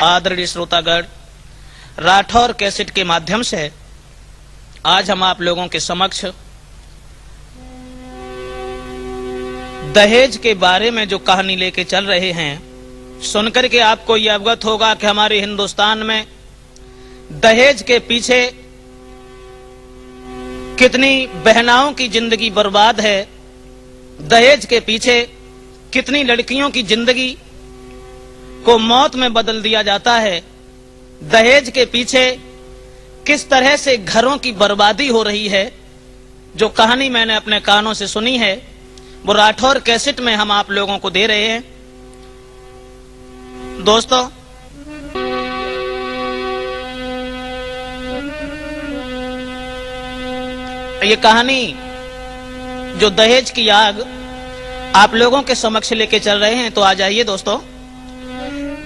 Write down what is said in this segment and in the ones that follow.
आदरणीय श्रोतागण, राठौर कैसेट के माध्यम से आज हम आप लोगों के समक्ष दहेज के बारे में जो कहानी लेके चल रहे हैं, सुनकर के आपको यह अवगत होगा कि हमारे हिंदुस्तान में दहेज के पीछे कितनी बहनाओं की जिंदगी बर्बाद है, दहेज के पीछे कितनी लड़कियों की जिंदगी को मौत में बदल दिया जाता है, दहेज के पीछे किस तरह से घरों की बर्बादी हो रही है। जो कहानी मैंने अपने कानों से सुनी है वो राठौर कैसेट में हम आप लोगों को दे रहे हैं। दोस्तों, ये कहानी जो दहेज की आग आप लोगों के समक्ष लेके चल रहे हैं, तो आ जाइए दोस्तों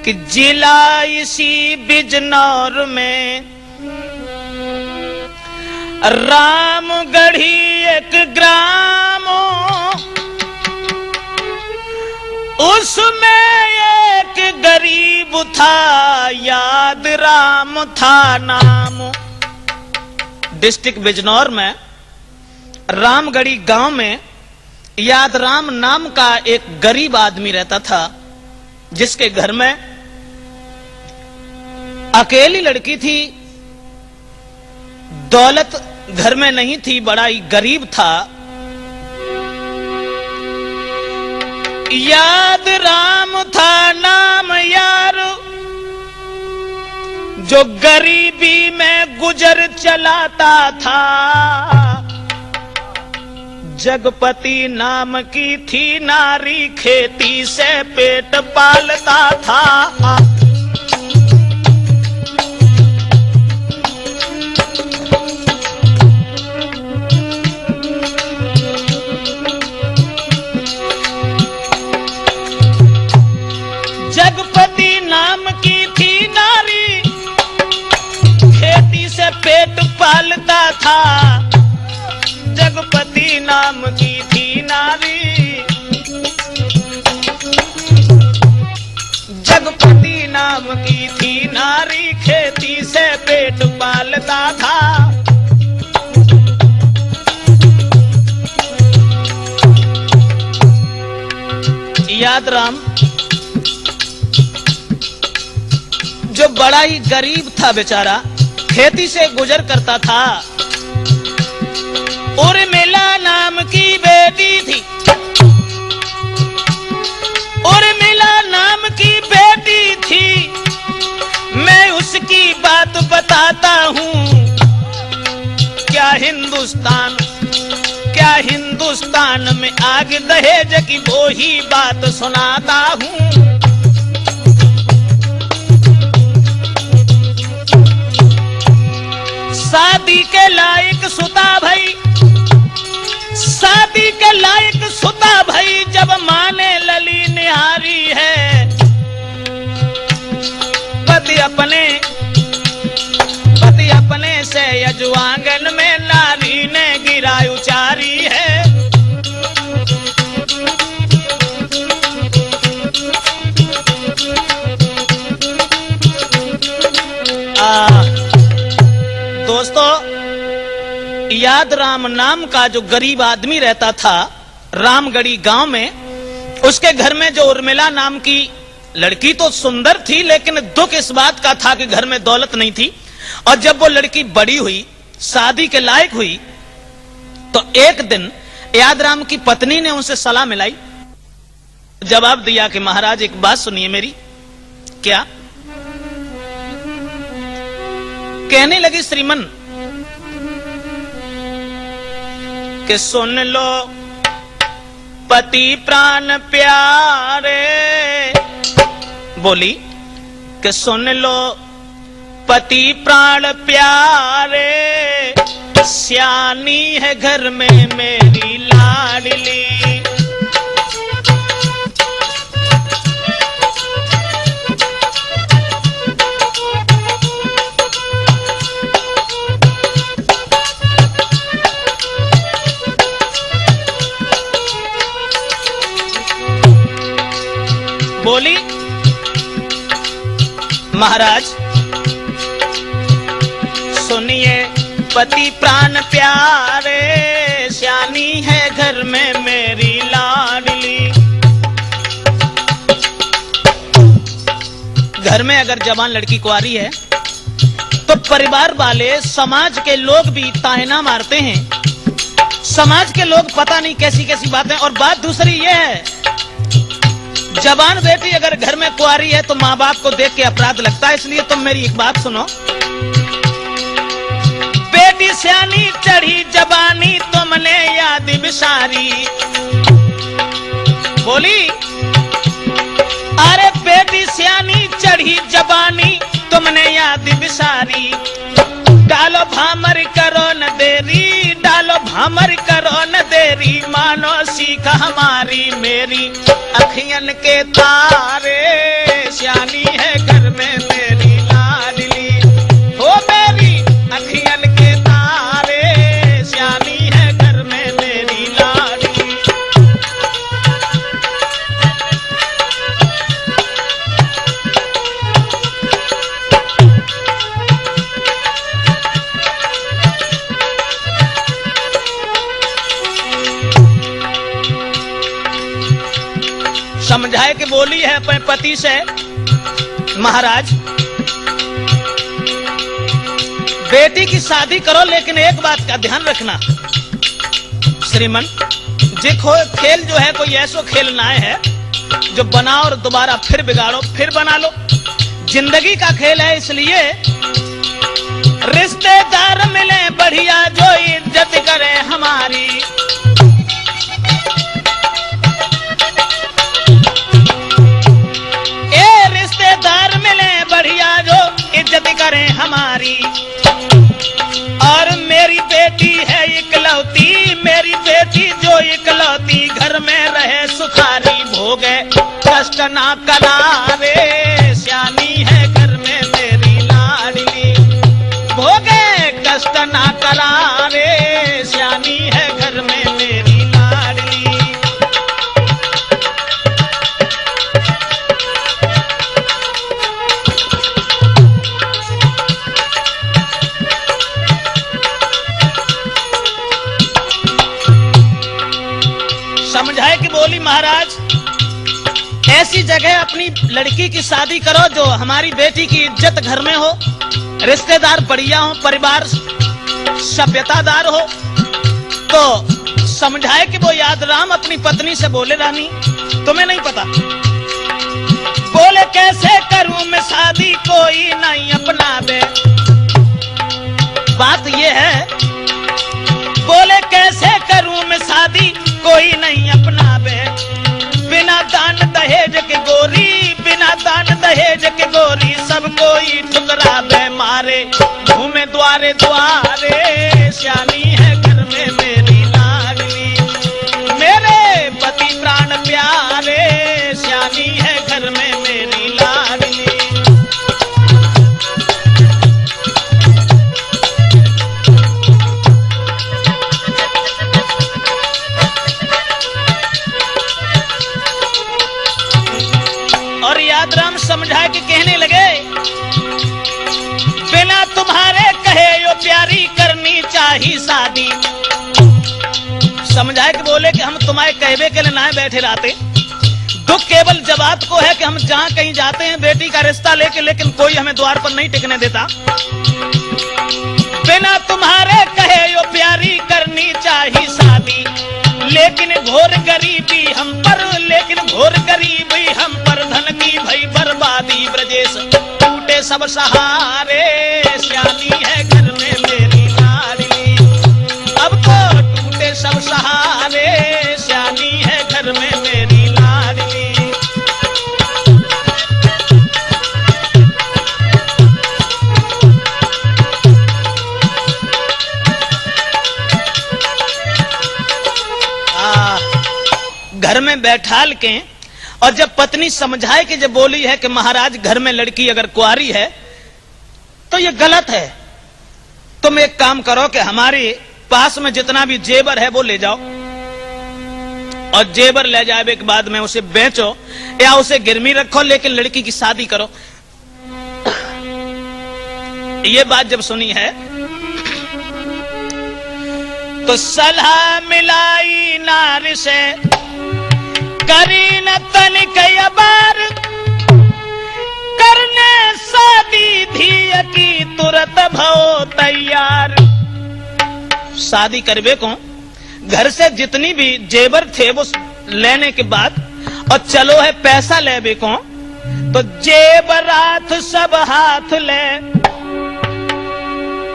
कि जिला इसी बिजनौर में रामगढ़ी एक ग्राम, उसमें एक गरीब था, याद राम था नाम। डिस्ट्रिक्ट बिजनौर में रामगढ़ी गांव में याद राम नाम का एक गरीब आदमी रहता था, जिसके घर में अकेली लड़की थी। दौलत घर में नहीं थी, बड़ा ही गरीब था। याद राम था नाम यार, जो गरीबी में गुजर चलाता था। जगपति नाम की थी नारी, खेती से पेट पालता था। जगपति नाम की थी नारी, खेती से पेट पालता था। जगपति नाम की थी नारी, जगपति नाम की थी नारी, खेती से पेट पालता था। याद राम जो बड़ा ही गरीब था बेचारा, खेती से गुजर करता था। उर्मिला नाम की बेटी थी, उर्मिला नाम की बेटी थी। मैं उसकी बात बताता हूँ, क्या हिंदुस्तान में आग दहेज की वो ही बात सुनाता हूँ। शादी के लायक सुता भाई, शादी के लायक सुता भाई, जब माने लली निहारी है। पति अपने से यजुआंगन में नारी ने गिरा उचारी है। दोस्तों, याद राम नाम का जो गरीब आदमी रहता था रामगढ़ी गांव में, उसके घर में जो उर्मिला नाम की लड़की तो सुंदर थी, लेकिन दुख इस बात का था कि घर में दौलत नहीं थी। और जब वो लड़की बड़ी हुई, शादी के लायक हुई, तो एक दिन याद राम की पत्नी ने उनसे सलाह मिलाई। जवाब दिया कि महाराज एक बात सुनिए मेरी। क्या? कहने लगी श्रीमन कि सुन लो पति प्राण प्यारे। बोली कि सुन लो पति प्राण प्यारे, सियानी है घर में मेरी लाडली। बोली महाराज सुनिए, पति प्राण प्यारे, श्यानी है घर में मेरी लाडली। घर में अगर जवान लड़की कुंवारी है तो परिवार वाले, समाज के लोग भी ताहना मारते हैं। समाज के लोग पता नहीं कैसी कैसी बातें। और बात दूसरी ये है, जवान बेटी अगर घर में कुंवारी है तो माँ बाप को देख के अपराध लगता है। इसलिए तुम मेरी एक बात सुनो। बेटी सियानी चढ़ी जवानी, तुमने याद बिसारी। बोली, अरे बेटी सियानी चढ़ी जवानी, तुमने याद बिसारी। डालो भामर करो न देरी, डालो भामर करो न देरी, मानो सीख हमारी मेरी अखियन के तारे, श्यानी है घर में मेरी लाडली। हो मेरी अखियन के तारे, श्यानी है घर में मेरी लाडली। समझाए कि बोली है अपने पति से, महाराज बेटी की शादी करो, लेकिन एक बात का ध्यान रखना श्रीमन, जे खेल जो है कोई ऐसो खेल ना है जो बनाओ और दोबारा फिर बिगाड़ो फिर बना लो। जिंदगी का खेल है, इसलिए रिश्तेदार मिले बढ़िया जो इज्जत करे हमारी। रिश्तेदार मिले बढ़िया जो इज्जत करें हमारी। और मेरी बेटी है इकलौती, मेरी बेटी जो इकलौती, घर में रहे सुखारी, भोगे कष्ट ना करावे, श्यानी है घर में मेरी लाडली। भोगे कष्ट ना करावे, श्यानी है घर में मेरी लाडली। समझाए कि बोली, महाराज ऐसी जगह अपनी लड़की की शादी करो जो हमारी बेटी की इज्जत घर में हो, रिश्तेदार बढ़िया हो, परिवार सभ्यतादार हो। तो समझाए कि वो याद राम अपनी पत्नी से बोले, रानी तुम्हें नहीं पता, बोले कैसे करूं मैं शादी, कोई नहीं अपना दे। बात ये है, बोले कैसे करूं मैं शादी, कोई नहीं अपना बे। बिना दान दहेज के गोरी, बिना दान दहेज के गोरी, सब कोई ठुकरा बे मारे, घूमे द्वारे द्वारे, श्यानी है घर में मेरी लाडली। मेरे पति प्राण प्यारे, श्यानी है घर में मेरी लाडली। और यादराम समझा के कहने लगे, बिना तुम्हारे कहे यो प्यारी करनी चाहिए शादी। समझाए कि बोले कि हम तुम्हारे कहवे के लिए ना बैठे रहते, दुख केवल जवाब को है कि हम जहां कहीं जाते हैं बेटी का रिश्ता लेके, लेकिन कोई हमें द्वार पर नहीं टिकने देता। बिना तुम्हारे कहे यो प्यारी करनी चाहिए शादी, लेकिन घोर गरीबी हम पर, लेकिन घोर गरीबी हम पर, धन की भई बर्बादी, ब्रजेश टूटे सब सहारे, श्यानी है घर में मेरी लाडली। अब तो टूटे सब सहारे, श्यानी है घर में मेरी लाडली। घर में बैठाल के, और जब पत्नी समझाए कि जब बोली है कि महाराज घर में लड़की अगर कुंवारी है तो ये गलत है, तुम एक काम करो कि हमारे पास में जितना भी जेवर है वो ले जाओ, और जेवर ले जाने के बाद में उसे बेचो या उसे गिरवी रखो, लेकिन लड़की की शादी करो। ये बात जब सुनी है तो सलाह मिलाई नार से, करी न तनिक अबार, करने शादी धिय की तुरत भो तैयार। शादी करवे को घर से जितनी भी जेवर थे वो लेने के बाद और चलो है पैसा लेवे को, तो जेवरात सब हाथ ले,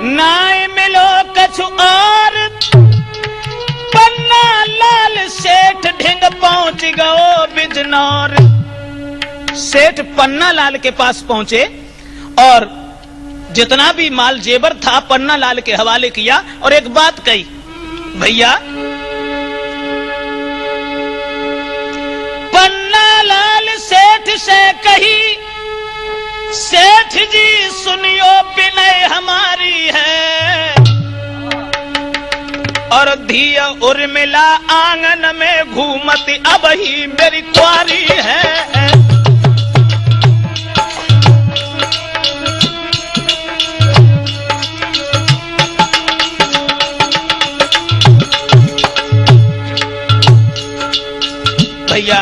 नाय मिलो कछु और, पन्ना लाल सेठ ढिंग पहुंच गयो बिजनौर। सेठ पन्ना लाल के पास पहुंचे और जितना भी माल जेवर था पन्ना लाल के हवाले किया और एक बात कही, भैया पन्ना लाल सेठ से कही, सेठ जी सुनियो विनय हमारी है, और धिया उर्मिला आंगन में घूमती अब ही मेरी कुंवारी है। भैया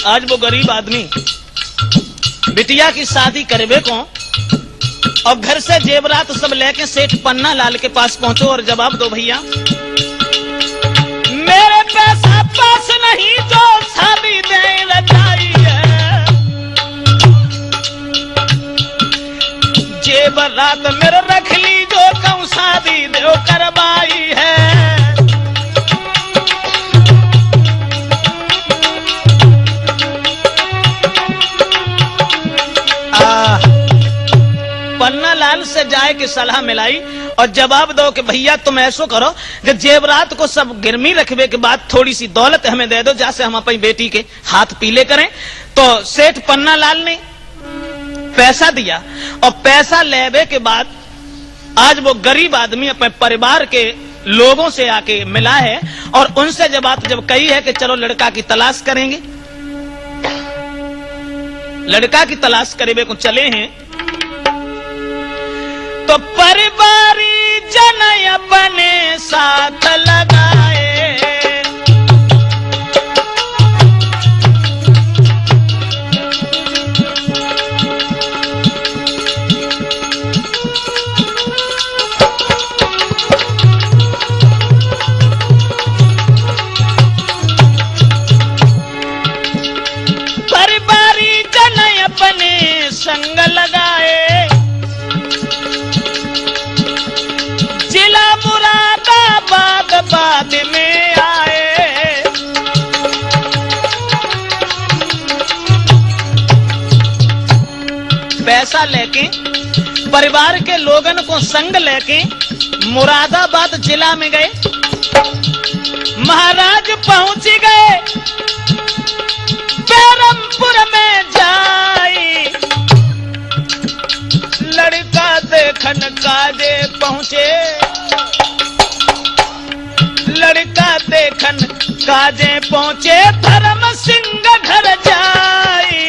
आज वो गरीब आदमी बिटिया की शादी करवे को और घर से जेवरात सब लेके सेठ पन्ना लाल के पास पहुंचो और जवाब दो, भैया मेरे पैसा पास नहीं जो शादी दे रचाई है, जेवरात मेरे रख ली जो कहूं शादी दे करवाई है। पन्ना लाल से जाए की सलाह मिलाई और जवाब दो कि भैया तुम ऐसो करो कि जेवरात को सब गिरमी रखने के बाद थोड़ी सी दौलत हमें दे दो, जैसे हम अपनी बेटी के हाथ पीले करें। तो सेठ पन्ना लाल ने पैसा दिया और पैसा लेने के बाद आज वो गरीब आदमी अपने परिवार के लोगों से आके मिला है और उनसे जब कही है कि चलो लड़का की तलाश करेंगे, लड़का की तलाश करे को चले हैं तो परिवारी जन अपने साथ लगाए, परिवारी जन अपने संग लगाए, बाद में आए। पैसा लेके परिवार के लोगन को संग लेके मुरादाबाद जिला में गए, महाराज पहुंच गए, पैरमपुर में जाए, लड़का देखन काजे पहुंचे, लड़का देखन काजे पहुंचे, धर्म सिंह घर जाई,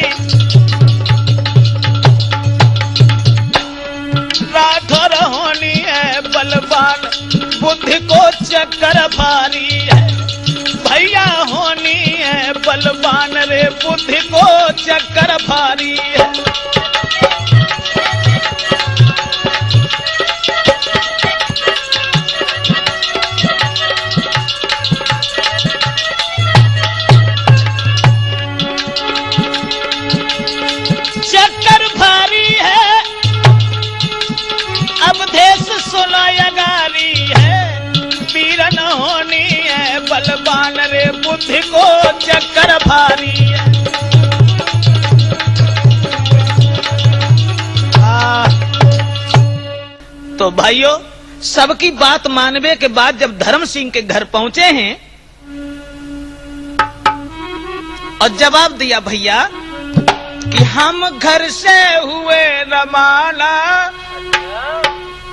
राठौर होनी है बलवान, बुद्धि को चक्कर भारी है, भैया होनी है बलवान रे, बुद्धि को चक्कर भारी है। बलवान रे बुद्धि को चक्कर भारी है। तो भाइयों सबकी बात मानवे के बाद जब धर्म सिंह के घर पहुंचे हैं और जवाब दिया भैया कि हम घर से हुए रवाना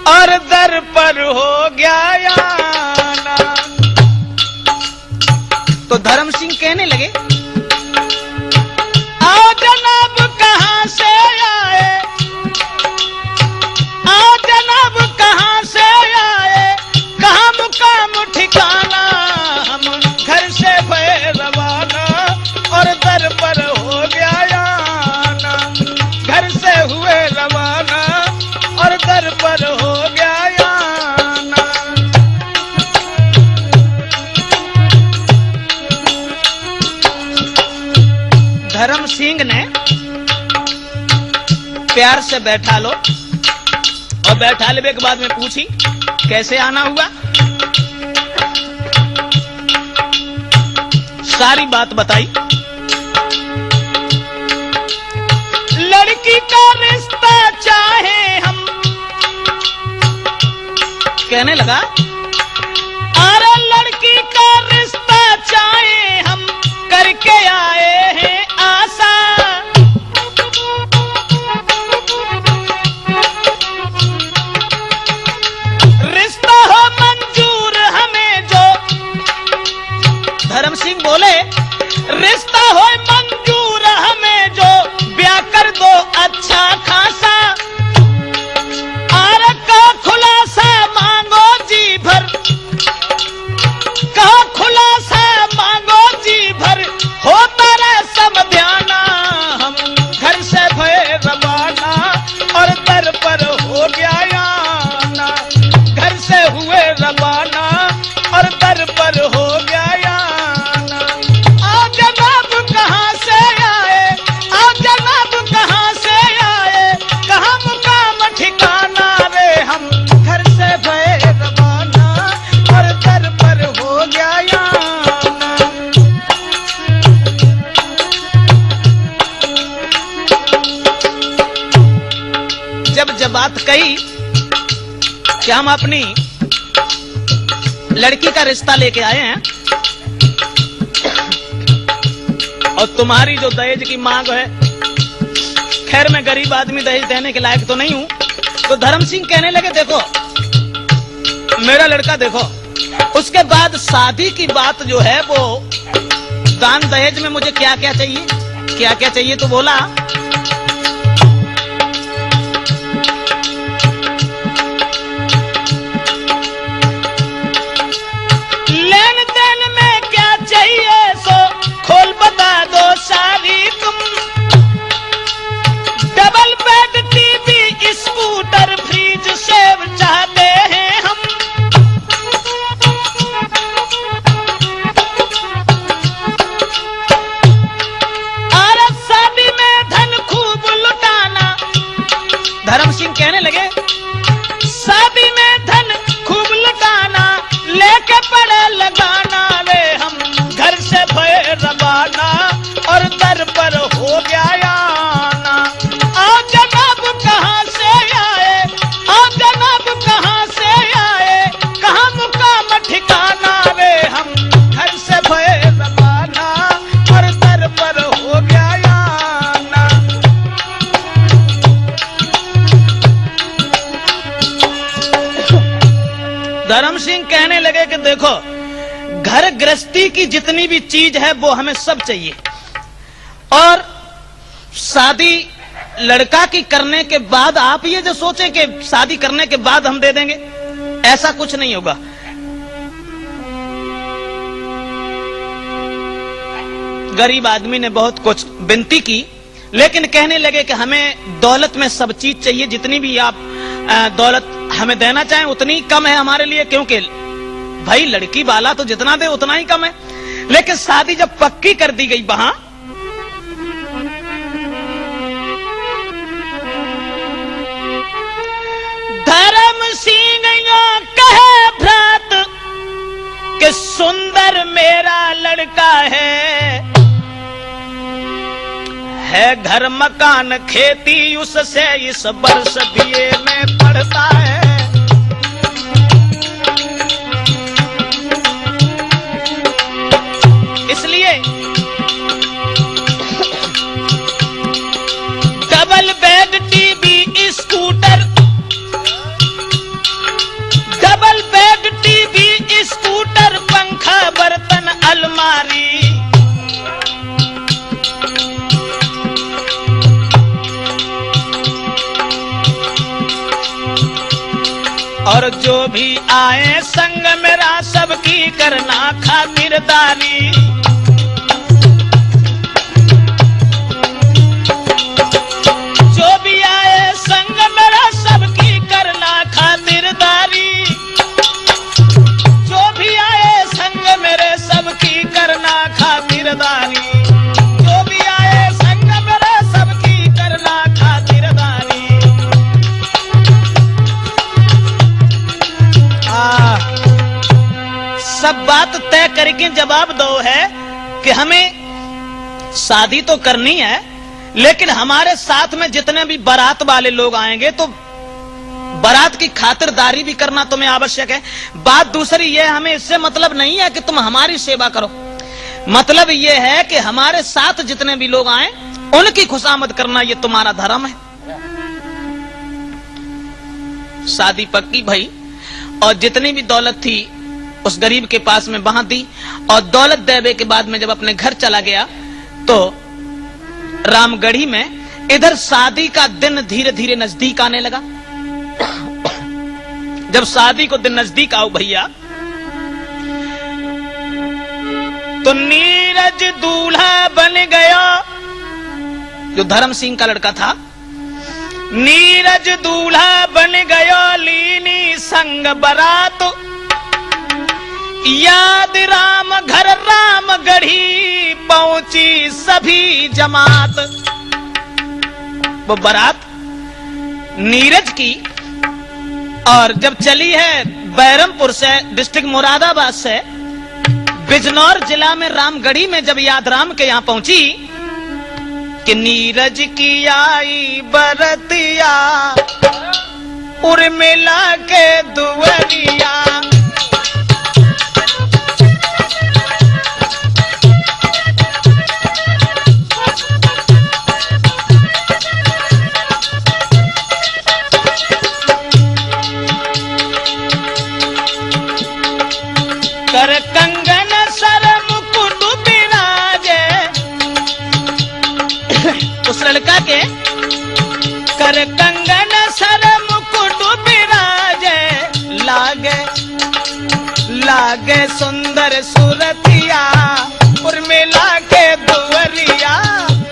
और दर पर हो गया आना। तो धर्म सिंह कहने लगे आओ जनाब कहां से आए, हुए रवाना और दर पर हो गया आना। धर्म सिंह ने प्यार से बैठा लो और बैठा लेने के बाद में पूछी कैसे आना हुआ। सारी बात बताई। लड़की का रिश्ता चाहे हम, कहने लगा अरे लड़की का रिश्ता चाहे हम करके आए हैं आशा। रिश्ता हो मंजूर हमें जो, धर्म सिंह बोले रिश्ता हो मंजूर हमें जो ब्याह कर दो अच्छा खासा। आर का खुलासा मांगो जी भर, का खुलासा मांगो जी भर होता रहे सब ध्याना। हम घर से भय रवाना और दर पर हो गया आना। घर से हुए रवाना और दर पर हो गया आना। आ जनाब कहाँ से आए, आ जनाब कहाँ से आए, कहाँ मुकाम ठिकाना रे। हम घर से भय रवाना और दर पर हो गया आना। जब बात कही कि हम अपनी लड़की का रिश्ता लेके आए हैं और तुम्हारी जो दहेज की मांग है, खैर मैं गरीब आदमी दहेज देने के लायक तो नहीं हूं, तो धर्म सिंह कहने लगे देखो मेरा लड़का देखो। उसके बाद शादी की बात जो है वो दान दहेज में मुझे क्या क्या चाहिए, क्या क्या चाहिए, तो बोला लेन देन में क्या चाहिए सो खोल बता दो सारी तुम। Double bed TV scooter fridge save चाहते हैं हम। और शादी में धन खूब लुटाना। धर्म सिंह कहने लगे शादी में धन खूब लुटाना, लेके पड़े लगाना रे। हम घर से भय रवाना और दर पर हो गया आना। आ जनाब कहाँ से आए, आ जनाब कहाँ से आए, कहाँ मुकाम ठिकाना रे। हम घर से भय रवाना और दर पर हो गया आना। धर्म सिंह कहने लगे कि देखो घर गृहस्थी की जितनी भी चीज है वो हमें सब चाहिए, और शादी लड़का की करने के बाद आप ये जो सोचें कि शादी करने के बाद हम दे देंगे, ऐसा कुछ नहीं होगा। गरीब आदमी ने बहुत कुछ विनती की, लेकिन कहने लगे कि हमें दौलत में सब चीज चाहिए, जितनी भी आप दौलत हमें देना चाहें उतनी कम है हमारे लिए, क्योंकि भाई लड़की वाला तो जितना दे उतना ही कम है। लेकिन शादी जब पक्की कर दी गई वहां, धर्म सिंह कहे भ्रात कि सुंदर मेरा लड़का है घर मकान खेती उससे इस वर्ष बीए में पढ़ता है। इसलिए double bed TV scooter, double bed TV scooter पंखा बर्तन अलमारी, और जो भी आए संग मेरा सबकी करना खातिरदारी। जो भी आए लेकिन जवाब दो है कि हमें शादी तो करनी है, लेकिन हमारे साथ में जितने भी बारात वाले लोग आएंगे तो बारात की खातिरदारी भी करना तुम्हें आवश्यक है। बात दूसरी ये, हमें इससे मतलब नहीं है कि तुम हमारी सेवा करो, मतलब ये है कि हमारे साथ जितने भी लोग आए उनकी खुशामद करना ये तुम्हारा धर्म है। शादी पक्की भई और जितनी भी दौलत थी उस गरीब के पास में बांध दी, और दौलत देवे के बाद में जब अपने घर चला गया तो रामगढ़ी में इधर शादी का दिन धीरे धीरे नजदीक आने लगा। जब शादी को दिन नजदीक आओ भैया, तो नीरज दूल्हा बन गया, जो धर्म सिंह का लड़का था, नीरज दूल्हा बन गया, लीनी संग बरात, याद राम घर रामगढ़ी पहुंची सभी जमात। वो बारात नीरज की और जब चली है बैरमपुर से, डिस्ट्रिक्ट मुरादाबाद से, बिजनौर जिला में रामगढ़ी में जब याद राम के यहां पहुंची कि नीरज की आई बरतिया उर्मिला के दुवरिया, कर कंगन सर मुकुट बिराजे, उस लड़का के कर कंगन सर मुकुट बिराजे, लागे लागे सुंदर सूरतिया उर्मिला के दुवरिया,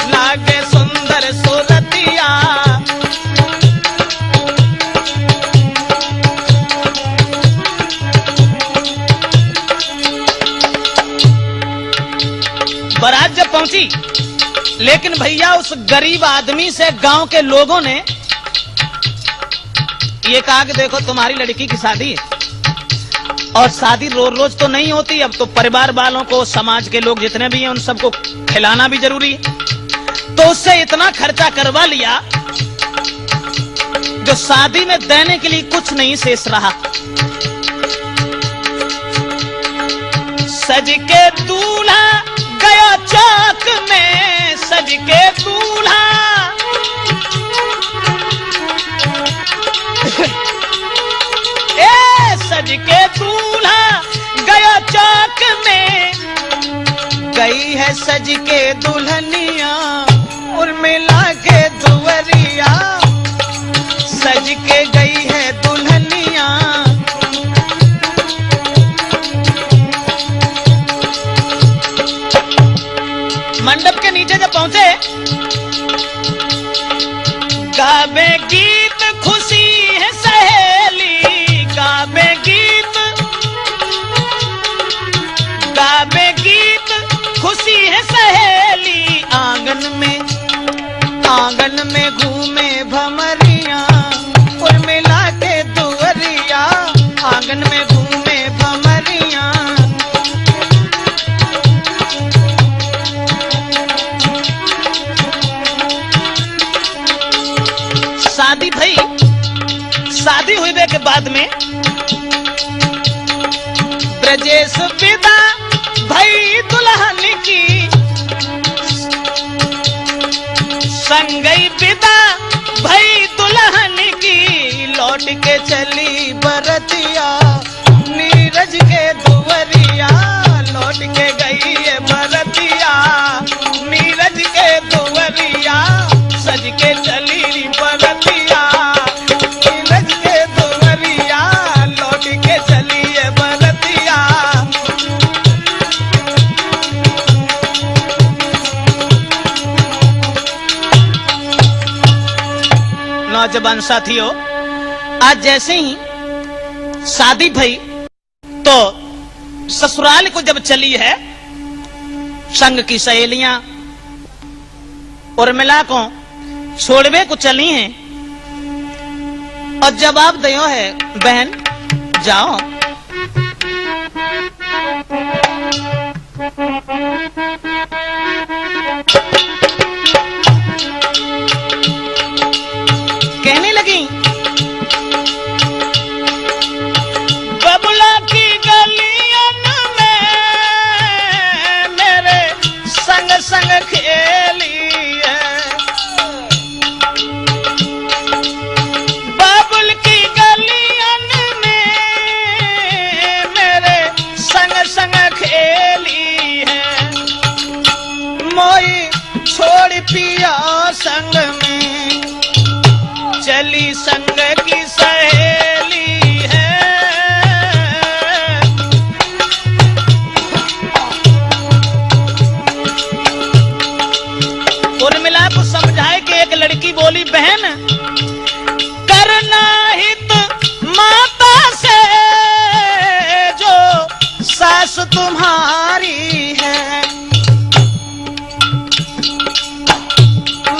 लागे सुंदर सूरतिया। बारात जब पहुंची, लेकिन भैया उस गरीब आदमी से गांव के लोगों ने ये कहा कि देखो तुम्हारी लड़की की शादी है, और शादी रोज रोज तो नहीं होती, अब तो परिवार वालों को, समाज के लोग जितने भी हैं उन सबको खिलाना भी जरूरी है, तो उससे इतना खर्चा करवा लिया जो शादी में देने के लिए कुछ नहीं शेष रहा। सज के दूल्हा गया चौक में, सज के दूल्हा सज के दूल्हा गया चौक में, गई है सज के दुल्हनिया उर्मिला के दुवरिया, सज के गई है दुल्हनिया। मंडप के नीचे जब पहुंचे, गावे गीत खुशी है सहेली, गावे गीत खुशी है सहेली, आंगन में घूमे भमरिया उर्मिला के दुवरिया, आंगन में घूमे भमरिया। शादी भई, शादी हुई के बाद में ब्रजेश विदा भई दुल्हन की, संगई विदा भई दुल्हन की, लौट के चली बरतिया नीरज के दुवरिया, लौट के गई है बरतिया नीरज के दुवरिया, सज के चली बरतिया नीरज के दुवरिया, लौट के चली है बरतिया। नौजवान साथियों, आज जैसे ही शादी भई तो ससुराल को जब चली है, संग की सहेलियां उर्मिला को छोड़वे को चली हैं, और जवाब दियो है बहन जाओ। कहने लगी, बबुला की गलियों में मेरे संग संग खेली है, बाबुल की गलियों में मेरे संग संग खेली है, मोई छोड़ पिया संग में चली संग की सहेली है। उर्मिला को समझाए कि एक लड़की बोली, बहन करना हित माता से जो सास तुम्हारी है,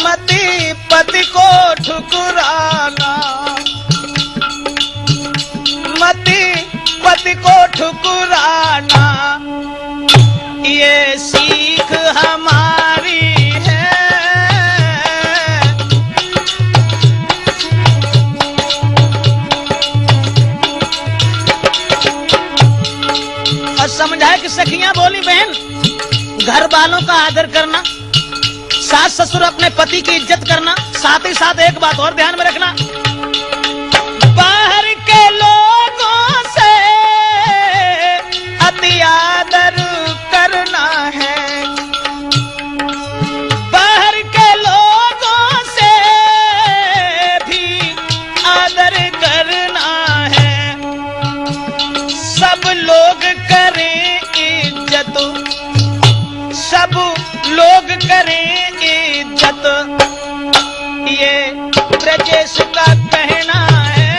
मति पति को ठुकराना, मति पति को ठुकराना, ये सीख हमारी है। और समझाए कि सखियां बोली, बहन घर वालों का आदर करना, सास ससुर अपने पति की इज्जत करना, साथ ही साथ एक बात और ध्यान में रखना, बाहर के लोगों से अति आदर करना है, बाहर के लोगों से भी आदर करना है, सब लोग करें इज्जत, सब लोग करें इज्जत, ये ब्रजेश का कहना है।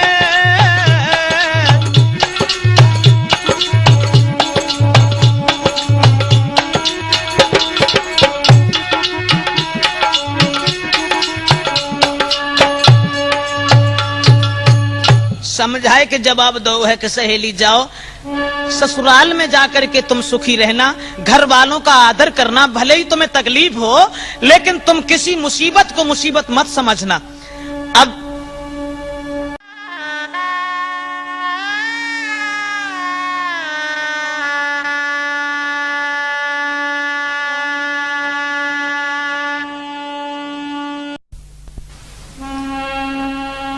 समझाए कि जवाब दो है कि सहेली जाओ ससुराल में जाकर के तुम सुखी रहना, घर वालों का आदर करना, भले ही तुम्हें तकलीफ हो लेकिन तुम किसी मुसीबत को मुसीबत मत समझना। अब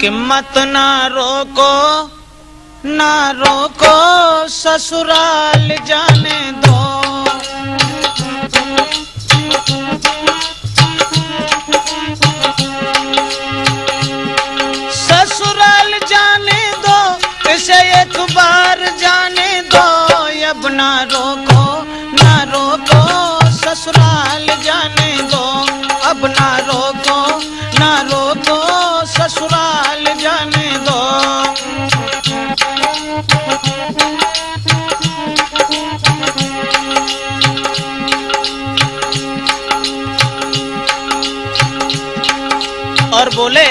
कि मत ना रोको ना रोको ससुराल जाने दो, ससुराल जाने दो, इसे एक बार जाने दो, अब ना रोको ससुराल जाने दो, अब ना रोको ससुराल जाने दो। और बोले,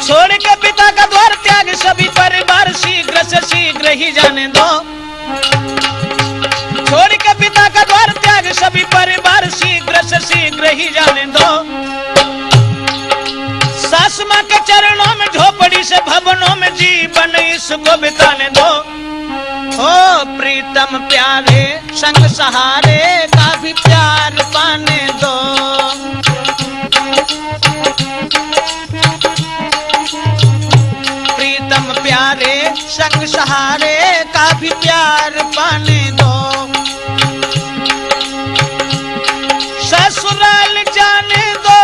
छोड़ के पिता का द्वार त्याग सभी परिवार शीघ्र से शीघ्र ही जाने दो, छोड़ के पिता का द्वार त्याग सभी परिवार शीघ्र से शीघ्र ही जाने दो, सास मां के चरणों में झोपड़ी से भवनों में जीवन इसको बिताने दो, ओ प्रीतम प्यारे संग सहारे का भी प्यार पाने दो, प्रीतम प्यारे संग सहारे का भी प्यार पाने दो, ससुराल जाने दो,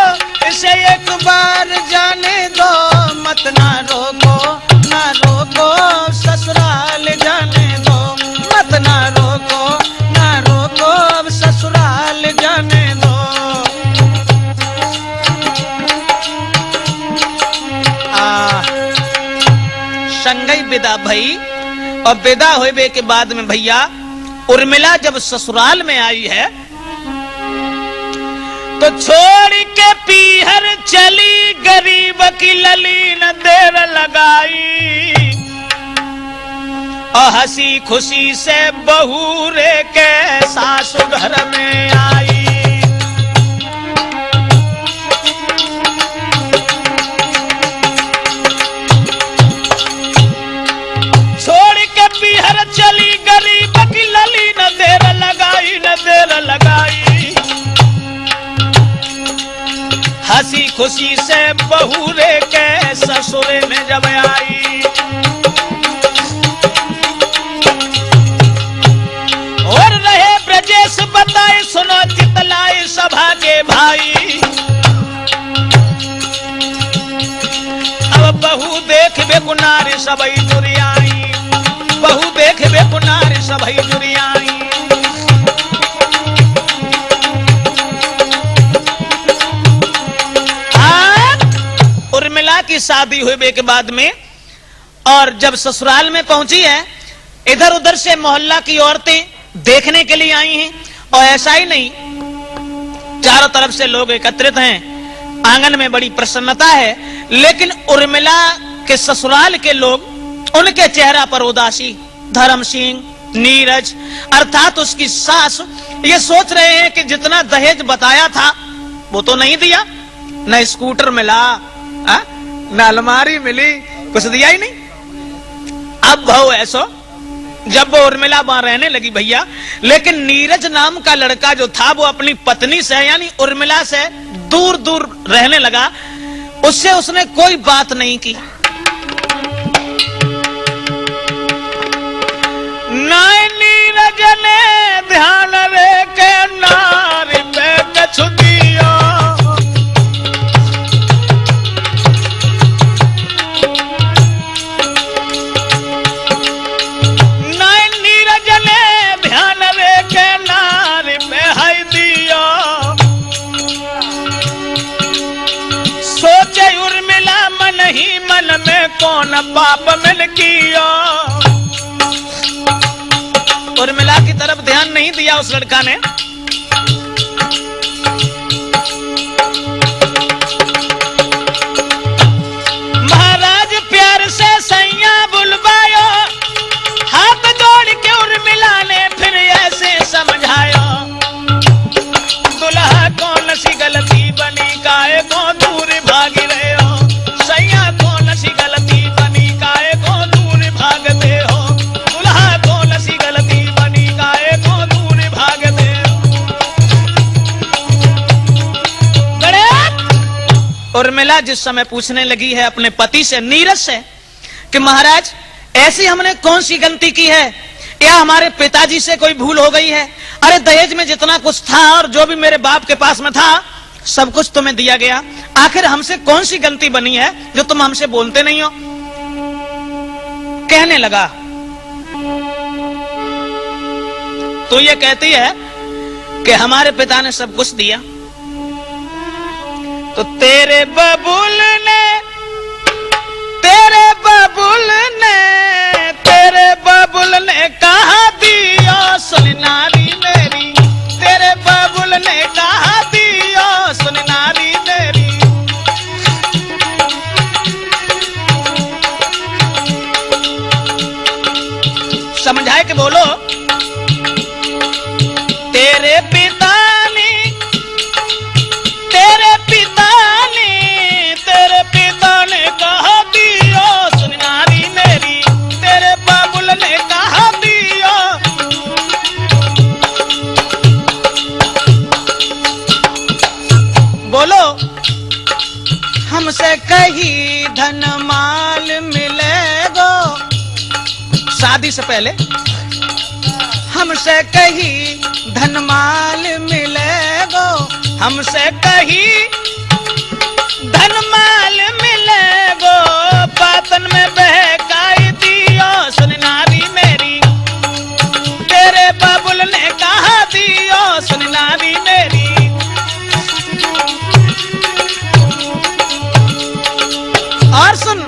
इसे एक बार जाने दो, मत ना रोको ससुराल जाने दो, मत ना रोको ससुराल जाने दो। संगई विदा भई, और विदा होबे के बाद में भैया उर्मिला जब ससुराल में आई है तो छोड़ के पीहर चली, गरीब की लली न देर लगाई, और हंसी खुशी से बहू रे के सासु घर में आई। छोड़ के पीहर चली गरीब की लली, न देर लगाई न देर लगाई। हंसी खुशी से बहू रे के ससुरे में जब आई। और रहे ब्रजेश बताए सुनो चितलाए सभा के भाई। अब बहू देख बेगुनार सबई जुरियाई, बहू देख बेगुनार सबई जुरियाई। उर्मिला की शादी हुए के बाद में और जब ससुराल में पहुंची है, इधर उधर से मोहल्ला की औरतें देखने के लिए आई हैं। और ऐसा ही नहीं, चारों तरफ से लोग एकत्रित हैं, आंगन में बड़ी प्रसन्नता है। लेकिन उर्मिला के ससुराल के लोग, उनके चेहरा पर उदासी। धर्म सिंह, नीरज अर्थात उसकी सास, ये सोच रहे हैं कि जितना दहेज बताया था वो तो नहीं दिया, न स्कूटर मिला, न अलमारी मिली, कुछ दिया ही नहीं। अब भाव ऐसो जब वो उर्मिला वहां रहने लगी भैया, लेकिन नीरज नाम का लड़का जो था वो अपनी पत्नी से यानी उर्मिला से दूर दूर रहने लगा। उससे उसने कोई बात नहीं की। नीरज ने ध्यान रे के नारी पे कछु दिया। नीरज ने ध्यान रे के नारी पे है दिया। सोचे उर्मिला मन ही मन में कौन पाप मिल किया। उर्मिला की तरफ ध्यान नहीं दिया उस लड़का ने। महाराज प्यार से सैया बुलवायो, हाथ जोड़ के उर्मिला ने फिर ऐसे समझाया। दुल्हा कौन सी गलती बनी, काहे को दूर भागी रहे हो। सैया कौन सी गलती बनी, काहे को दूर भागते हो। दुल्हा कौन सी गलती बनी, काहे को दूर भागते हो। उर्मिला जिस समय पूछने लगी है अपने पति से, नीरज से, कि महाराज ऐसी हमने कौन सी गलती की है, या हमारे पिताजी से कोई भूल हो गई है। अरे दहेज में जितना कुछ था और जो भी मेरे बाप के पास में था सब कुछ तुम्हें दिया गया, आखिर हमसे कौन सी गलती बनी है जो तुम हमसे बोलते नहीं हो। कहने लगा तो ये कहती है कि हमारे पिता ने सब कुछ दिया, तो तेरे बबुल ने कहा दिया सुन नारी मेरी। तेरे बबुल ने कहा दिया सुन नारी मेरी। समझाए कि बोलो। तेरे पिता ने कहा दिया सुन नारी मेरी। तेरे बाबुल ने कहा दिया। बोलो। हमसे कहीं धन माल मिलेगा, शादी से पहले हमसे कहीं धन माल मिलेगा। हमसे कहीं धन माल मिलेगो, बातन में बहकाई दियो सुन नारी मेरी। तेरे बाबुल ने कहा दियो सुन नारी मेरी। और सुन,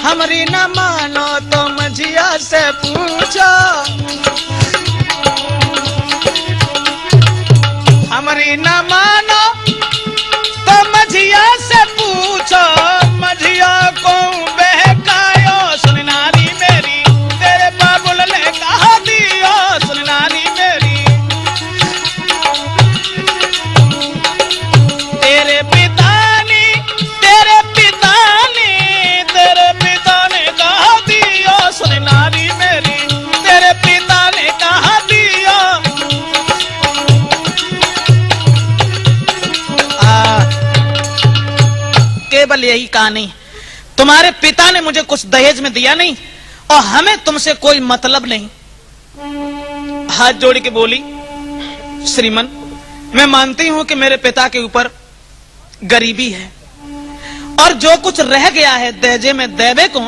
हमारी न मानो तो मझिया से पूछो। हमारी न मानो तो मझिया केवल यही कहानी, तुम्हारे पिता ने मुझे कुछ दहेज में दिया नहीं और हमें तुमसे कोई मतलब नहीं। हाथ जोड़ के बोली, श्रीमन मैं मानती हूं कि मेरे पिता के ऊपर गरीबी है और जो कुछ रह गया है दहेजे में देवे को।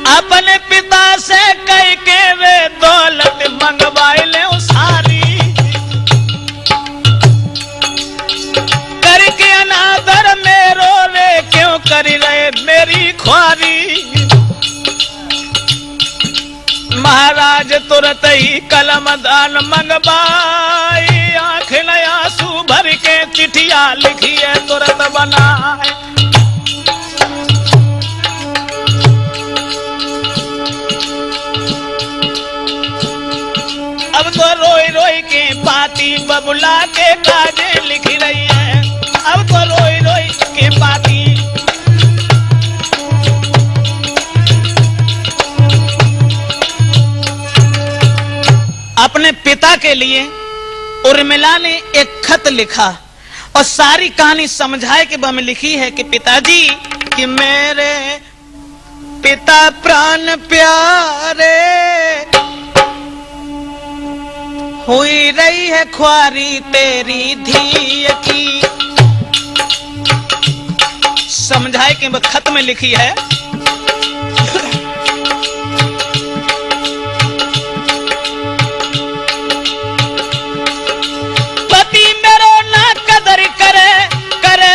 अपने पिता से कह के वे दौलत मंगवाई ले सारी, करके अनादर मेरो वे क्यों करी रहे मेरी ख्वारी। महाराज तुरंत ही कलम दान मंगवाई, आंख न आंसू भर के चिट्ठिया लिखी है तुरंत बनाए। अब तो रोई रोई के पाती बबुला के काजे लिख रही है, अब तो रोई रोई के पाती। अपने पिता के लिए उर्मिला ने एक खत लिखा और सारी कहानी समझाए कि वह लिखी है कि पिताजी कि मेरे पिता प्राण प्यारे, हुई रही है ख्वारी तेरी धी की। समझाए कि वह खत में लिखी है,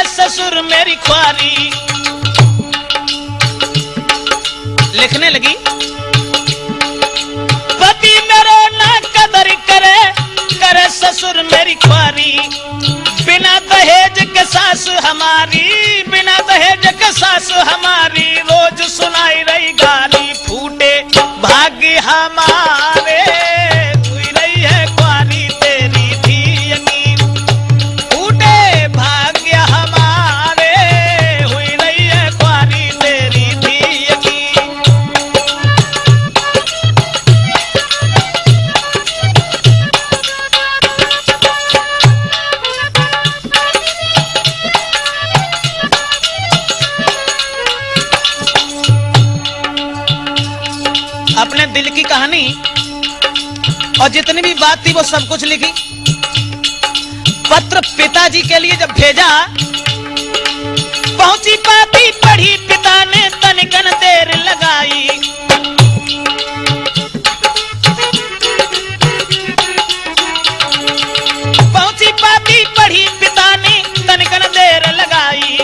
ससुर मेरी ख्वारी। लिखने लगी, पति मेरो ना कदर करे, करे ससुर मेरी ख्वारी। बिना दहेज के सास हमारी, बिना दहेज के सास हमारी, रोज सुनाई रही गाली। फूटे भाग्य हमारे, हुई रही है ख्वारी तेरी धी की। फूटे भाग्य हमारे, हुई रही है ख्वारी तेरी धी की। अपने दिल की कहानी और जितनी भी बात थी वो सब कुछ लिखी। पत्र पिताजी के लिए जब भेजा, पहुंची पाती पढ़ी पिता ने तनिकन देर लगाई। पहुंची पाती पढ़ी पिता ने तनिकन देर लगाई।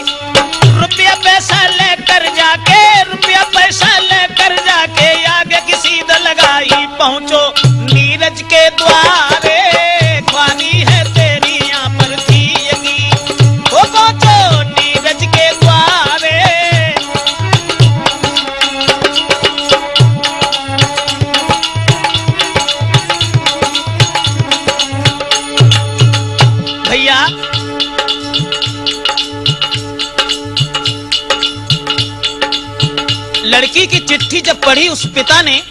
रुपया पैसा लेकर जाके, रुपया पैसा लेकर जाके आगे की सीध लगाई। पहुंचो नीरज के द्वारे, ख्वारी है तेरी यहाँ पर थी यगी। वो पहुंचो नीरज के द्वारे। भैया लड़की की चिट्ठी जब पढ़ी उस पिता ने,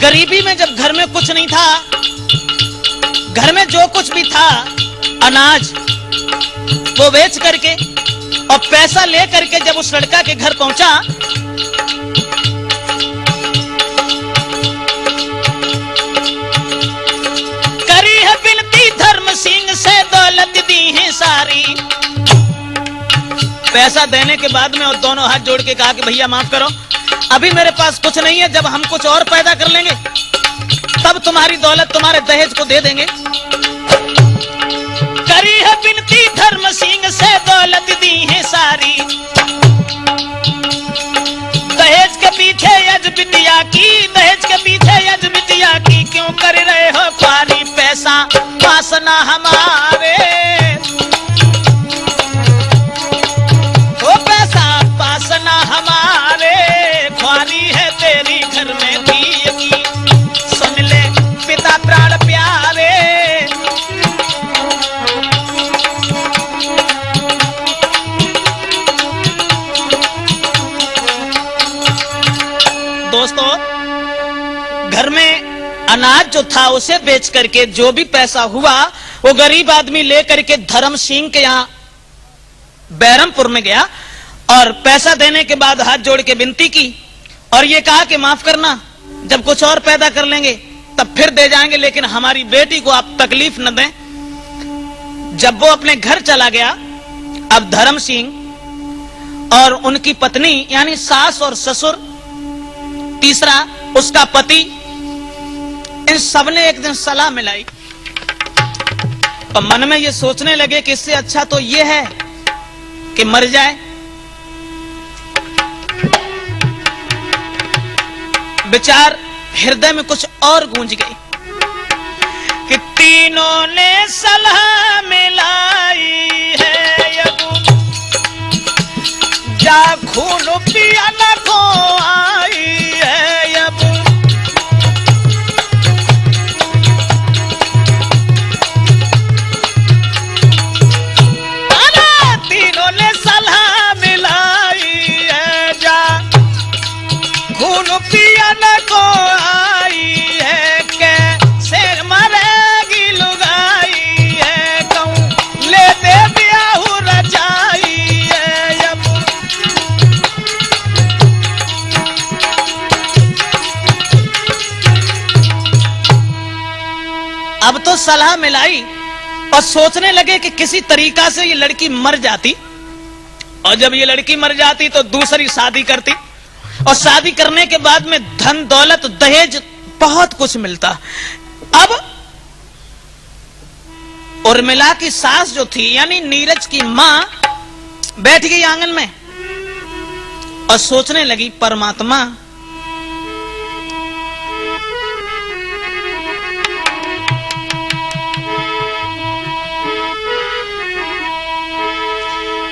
गरीबी में जब घर में कुछ नहीं था, घर में जो कुछ भी था अनाज वो बेच करके और पैसा ले करके जब उस लड़का के घर पहुंचा, करी है बिनती धर्म सिंह से दौलत दी है सारी। पैसा देने के बाद में और दोनों हाथ जोड़ के कहा कि भैया माफ करो, अभी मेरे पास कुछ नहीं है, जब हम कुछ और पैदा कर लेंगे तब तुम्हारी दौलत तुम्हारे दहेज को दे देंगे। करी है बिनती धर्म सिंह से दौलत दी है सारी। दहेज के पीछे यज बिटिया की, दहेज के पीछे यज बिटिया की, क्यों कर रहे हो ख्वारी। पैसा वासना हमारे, वो पैसा वासना हमारे, ख्वारी है तेरी घर में धी की। सुन ले पिता प्राण प्यारे। दोस्तों घर में अनाज जो था उसे बेच करके जो भी पैसा हुआ वो गरीब आदमी लेकर के धर्म सिंह के यहाँ बैरमपुर में गया और पैसा देने के बाद हाथ जोड़ के विनती की और ये कहा कि माफ करना, जब कुछ और पैदा कर लेंगे तब फिर दे जाएंगे, लेकिन हमारी बेटी को आप तकलीफ न दें। जब वो अपने घर चला गया, अब धर्म सिंह और उनकी पत्नी यानी सास और ससुर, तीसरा उसका पति, इन सबने एक दिन सलाह मिलाई और मन में ये सोचने लगे कि इससे अच्छा तो ये है कि मर जाए। विचार हृदय में कुछ और गूंज गई कि तीनों ने सलाह मिलाई है, अब जा खून पिया न को आई है। अब तीनों ने सलाह मिलाई है, जा खून पिया न को आई है। कैसे मरेगी लुगाई है, कहूँ ले दे ब्याहू रजाई है। अब तो सलाह मिलाई और सोचने लगे कि किसी तरीका से ये लड़की मर जाती, और जब ये लड़की मर जाती तो दूसरी शादी करती, और शादी करने के बाद में धन दौलत दहेज बहुत कुछ मिलता। अब उर्मिला की सास जो थी यानी नीरज की मां बैठ गई आंगन में और सोचने लगी, परमात्मा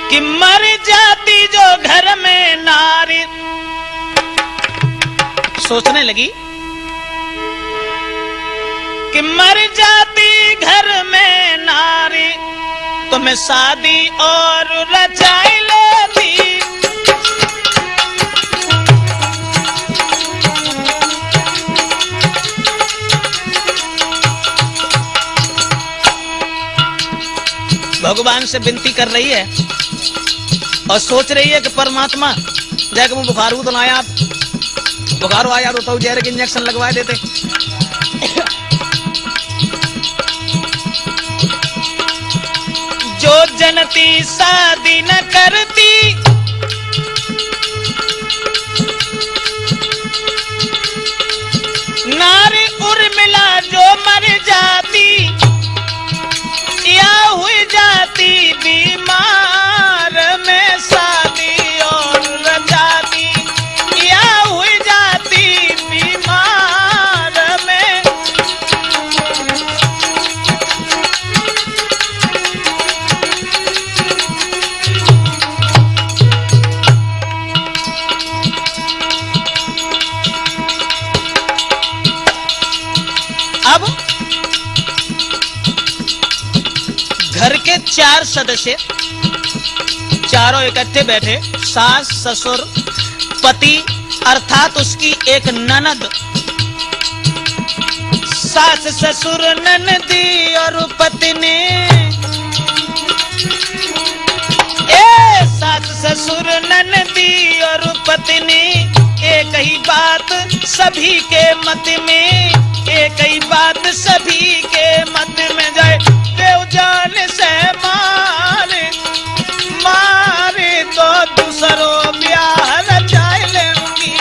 कि मर जाती जो घर में नारी, सोचने लगी कि मर जाती घर में नारी, तो मैं शादी और रचाई लेती। भगवान से विनती कर रही है और सोच रही है कि परमात्मा जाके वो बुखार तो ना आया, आप बुखार आया तो जहर के इंजेक्शन लगवा देते। जो जनती शादी न करती, नारी उर्मिला जो मर जाती, या हुई जाती बीमार में शादी और रचाती, या हुई जाती बीमार में। अब घर के 4 सदस्य चारों इकट्ठे बैठे, सास ससुर पति अर्थात उसकी एक ननद, सास ससुर ननदी और पत्नी, सास ससुर ननदी और पत्नी, एक ही बात सभी के मत में, एक ही बात सभी के मत में। जाए देव जान से मारे, मारे तो दूसरों ब्याह रचाए लेंगी।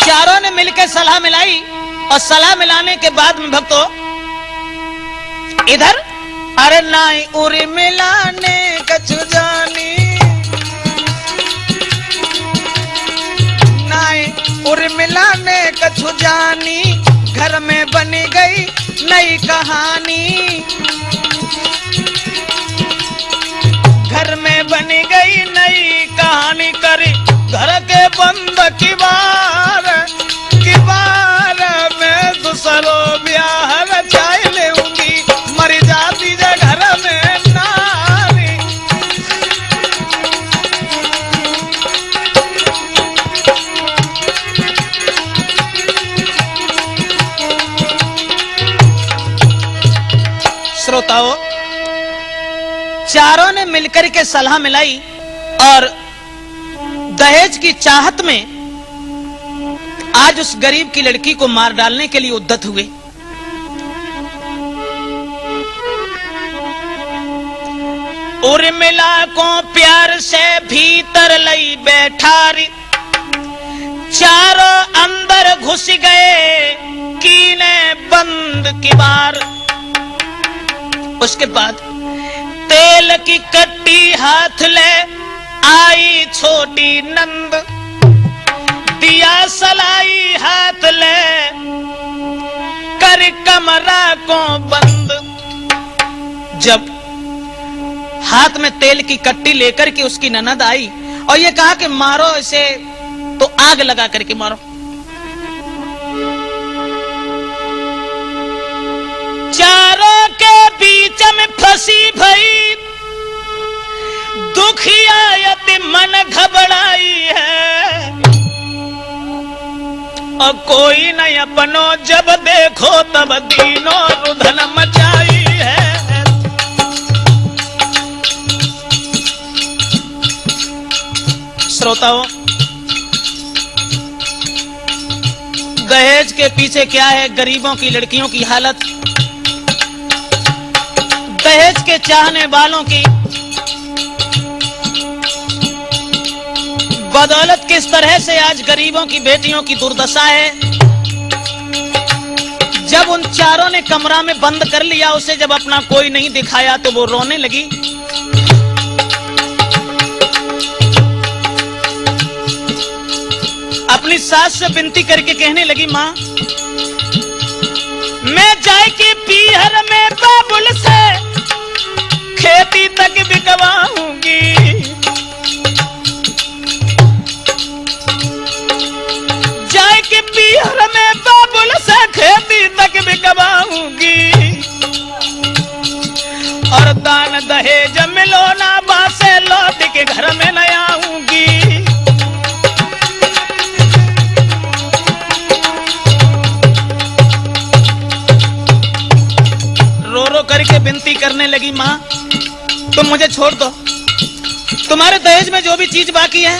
चारों ने मिलकर सलाह मिलाई और सलाह मिलाने के बाद में भक्तों इधर अरे नाई उरी मिलाने कछु जानी, नाई उरी मिलाने कछु जानी, घर में बनी गई नई कहानी, घर में बनी गई नई कहानी। करी घर के बंद की बार में दूसरों ब्याह रचाए लेऊंगी, मर जाती घर में नारी। श्रोताओं, चारों ने मिलकर के सलाह मिलाई और दहेज की चाहत में आज उस गरीब की लड़की को मार डालने के लिए उद्यत हुए। उर्मिला को प्यार से भीतर लई बैठारी, चारों अंदर घुस गए कीने बंद की बार। उसके बाद तेल की कट्टी हाथ ले आई छोटी नंद, दिया सलाई हाथ ले कर कमरा को बंद। जब हाथ में तेल की कट्टी लेकर के उसकी ननद आई और ये कहा कि मारो इसे, तो आग लगा करके मारो। चारों के बीच में फंसी भई दुखिया यति मन घबराई है, और कोई नहीं अपनो जब देखो तब दीनो रुधन मचाई है। श्रोताओं, दहेज के पीछे क्या है गरीबों की लड़कियों की हालत, दहेज के चाहने वालों की बदौलत किस तरह से आज गरीबों की बेटियों की दुर्दशा है। जब उन चारों ने कमरा में बंद कर लिया, उसे जब अपना कोई नहीं दिखाया तो वो रोने लगी। अपनी सास से विनती करके कहने लगी, मां मैं जाए कि पीहर में बाबुल से खेती तक बिकवाऊंगी, जाए कि पीहर में बाबुल से खेती तक बिकवाऊंगी, और दान दहेज मिलो ना बासे लौट के घर में न आऊंगी। रो रो करके विनती करने लगी, मां तुम मुझे छोड़ दो, तुम्हारे दहेज में जो भी चीज बाकी है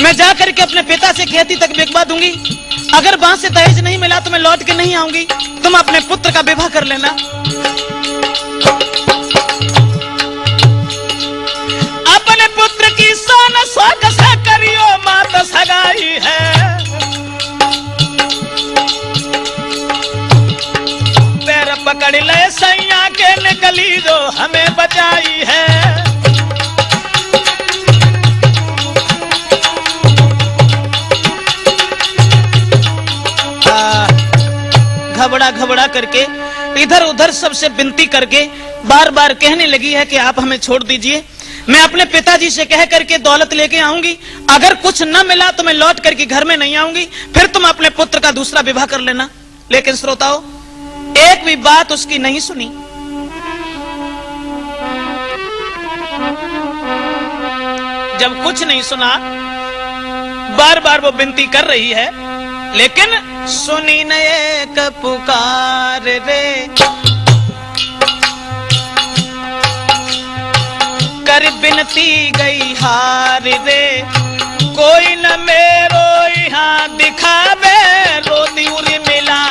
मैं जा करके अपने पिता से खेती तक बिकवा दूंगी। अगर वहां से दहेज नहीं मिला तो मैं लौट के नहीं आऊंगी, तुम अपने पुत्र का विवाह कर लेना। अपने पुत्र की शान शौक से करियो मात सगाई है, पैर पकड़ ले सैया के निकली जो हमें बचाई है। घबरा घबरा करके इधर उधर सबसे विनती करके बार बार कहने लगी है कि आप हमें छोड़ दीजिए, मैं अपने पिताजी से कह करके दौलत लेके आऊंगी, अगर कुछ न मिला तो मैं लौट करके घर में नहीं आऊंगी, फिर तुम अपने पुत्र का दूसरा विवाह कर लेना। लेकिन श्रोताओं, एक भी बात उसकी नहीं सुनी। जब कुछ नहीं सुना, बार बार वो विनती कर रही है, लेकिन सुनी न एक पुकार रे, कर बिनती गई हार रे, कोई न मेरो यहाँ दिखावे रोती उरी मिला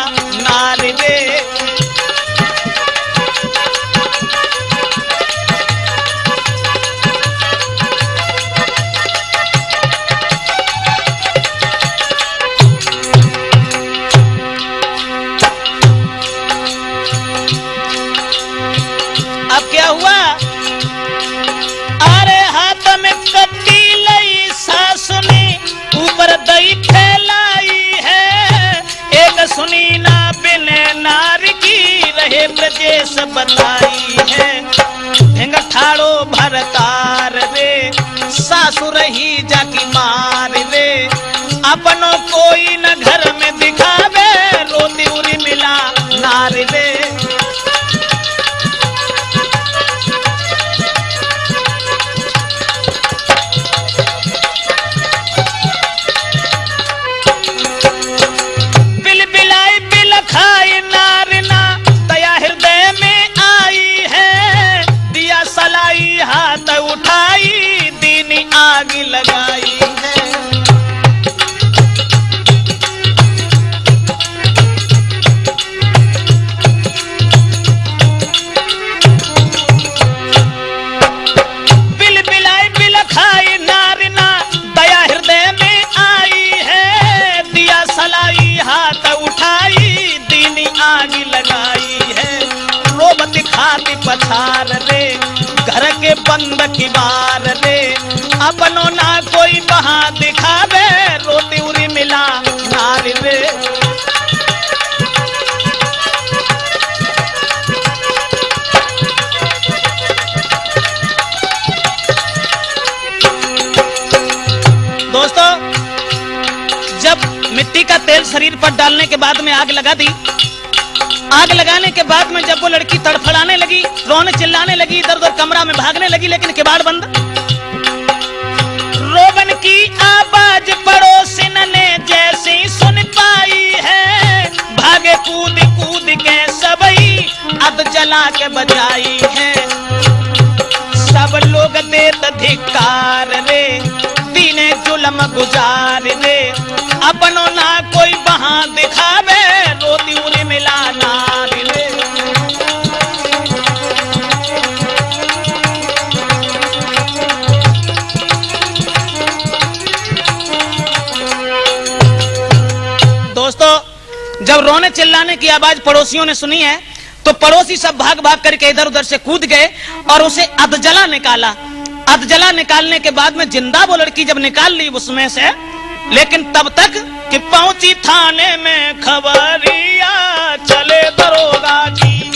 नार रे। अब क्या हुआ, अरे हाथ में कट्टी लई सास ने ऊपर दही फैलाई है, एक सुनी ना बिने नार की रहे ब्रजेश बताई है, भिंग ठाड़ो भरतार रे सासुर ही जाकी मार रे, अपनों कोई न घर में दिखावे रोती उरी मिला नार रे। बिल बिलाई बिल खाई नार ना दया हृदय में आई बंद की बार रे, अपनो ना कोई बहा दिखावे, रोती उरी मिला नारी रे। दोस्तों, जब मिट्टी का तेल शरीर पर डालने के बाद में आग लगा दी, आग लगाने के बाद में जब वो लड़की तड़फड़ाने लगी, रोने चिल्लाने लगी, इधर उधर कमरा में भागने लगी, लेकिन किवाड़ बंद। रोवन की आवाज पड़ोसिन ने जैसी सुन पाई है, भागे कूद कूद के सबई अध जला के बजाई है। सब लोग देत धिक्कार रे, दीने जुल्म गुजार रे, अपनो ना कोई बहा दिखावे, रोती उरी मिला नारी रे। दोस्तों, जब रोने चिल्लाने की आवाज पड़ोसियों ने सुनी है तो पड़ोसी सब भाग भाग करके इधर उधर से कूद गए और उसे अधजला निकाला। अधजला निकालने के बाद में जिंदा वो लड़की जब निकाल ली उसमें से, लेकिन तब तक कि पहुंची थाने में खबरिया, चले दरोगा जी।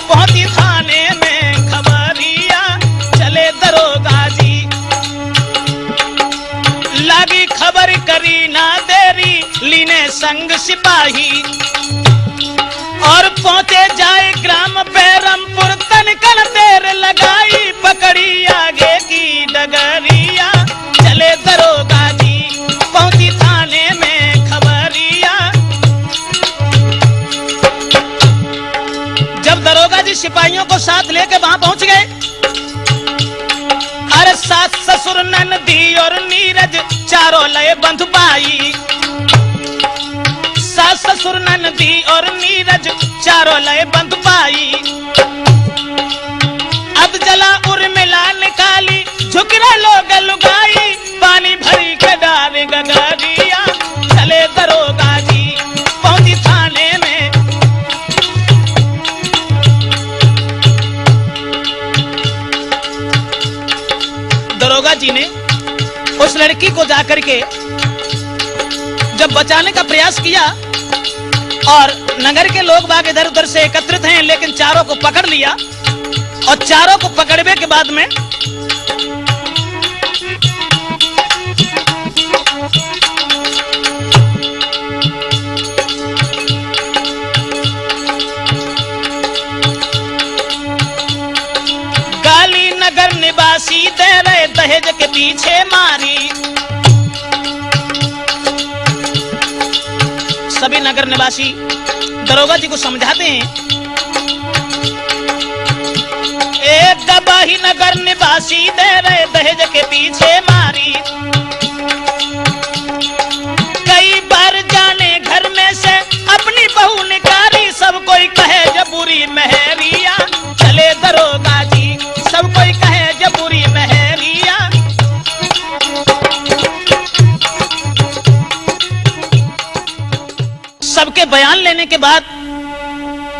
पहुंची थाने में खबरिया, चले दरोगा जी। लगी खबर करी ना देरी, लीने संग सिपाही और पहुंचे जाए ग्राम पैरमपुर, तनकन देर लगाई, पकड़ी आगे की डगरिया, चले दरोगा जी। पहुंची थाने में खबरिया। जब दरोगा जी सिपाहियों को साथ लेके वहां पहुंच गए, अरे सास ससुर ननदी और नीरज चारों लय बंधु पाई। सास ससुर ननदी और नीरज चारों लय बंधु पाई। अब जला उर्मिला निकाली, झुकरे लोग लुगाई, पानी भरी के डारे गगरिया, चले दरोगा जी। पहुंची थाने में। दरोगा जी ने उस लड़की को जाकर के जब बचाने का प्रयास किया और नगर के लोग बाग इधर उधर से एकत्रित हैं, लेकिन चारों को पकड़ लिया और चारों को पकड़ने के बाद में गाली नगर निवासी दे रहे दहेज के पीछे मारी। सभी नगर निवासी दरोगा जी को समझाते हैं। एक दबाही नगर निवासी दे रहे दहेज के पीछे मारी। कई बार जाने घर में से अपनी बहू निकारी, सब कोई कहे जबूरी महरिया, चले दरोगा जी। सब कोई कहे जबूरी महरिया। सबके बयान लेने के बाद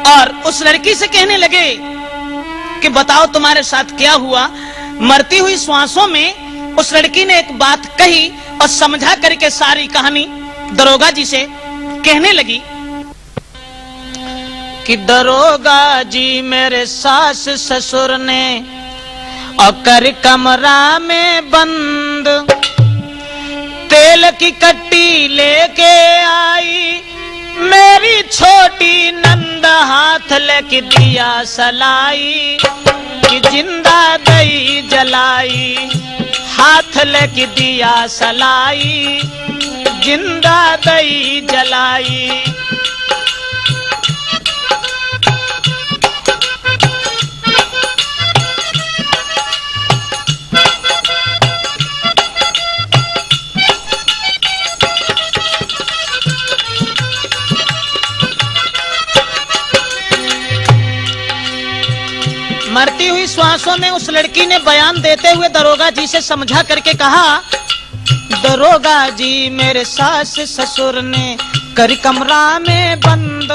और उस लड़की से कहने लगे कि बताओ तुम्हारे साथ क्या हुआ। मरती हुई श्वासों में उस लड़की ने एक बात कही और समझा करके सारी कहानी दरोगा जी से कहने लगी कि दरोगा जी मेरे सास ससुर ने और कर कमरा में बंद, तेल की कट्टी लेके आई, मेरी छोटी नंद हाथ लेके दिया सलाई, कि जिंदा दई जलाई। हाथ लेके दिया सलाई, जिंदा दई जलाई। मरती हुई श्वासों में उस लड़की ने बयान देते हुए दरोगा जी से समझा करके कहा, दरोगा जी मेरे सास ससुर ने कर कमरा में बंद,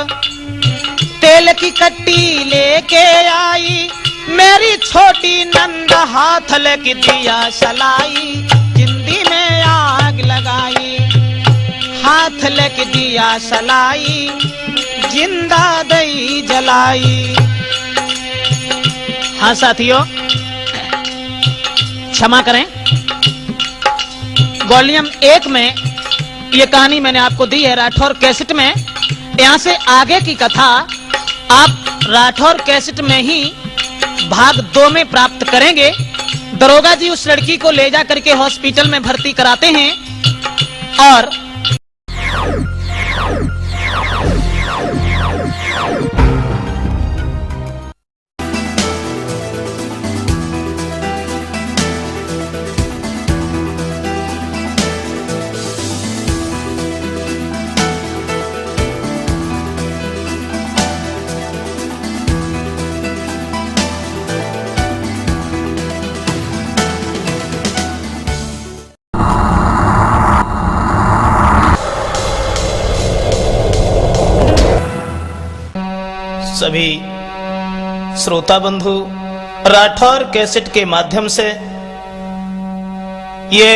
तेल की कट्टी लेके आई, मेरी छोटी नंद हाथ लेके दिया सलाई, जिंदी में आग लगाई। हाथ लेके दिया सलाई, जिंदा दई जलाई। हाँ साथियों, क्षमा करें, वॉल्यूम 1 में ये कहानी मैंने आपको दी है राठौर कैसेट में। यहां से आगे की कथा आप राठौर कैसेट में ही भाग 2 में प्राप्त करेंगे। दरोगा जी उस लड़की को ले जा करके हॉस्पिटल में भर्ती कराते हैं और सभी श्रोता बंधु राठौर कैसेट के माध्यम से ये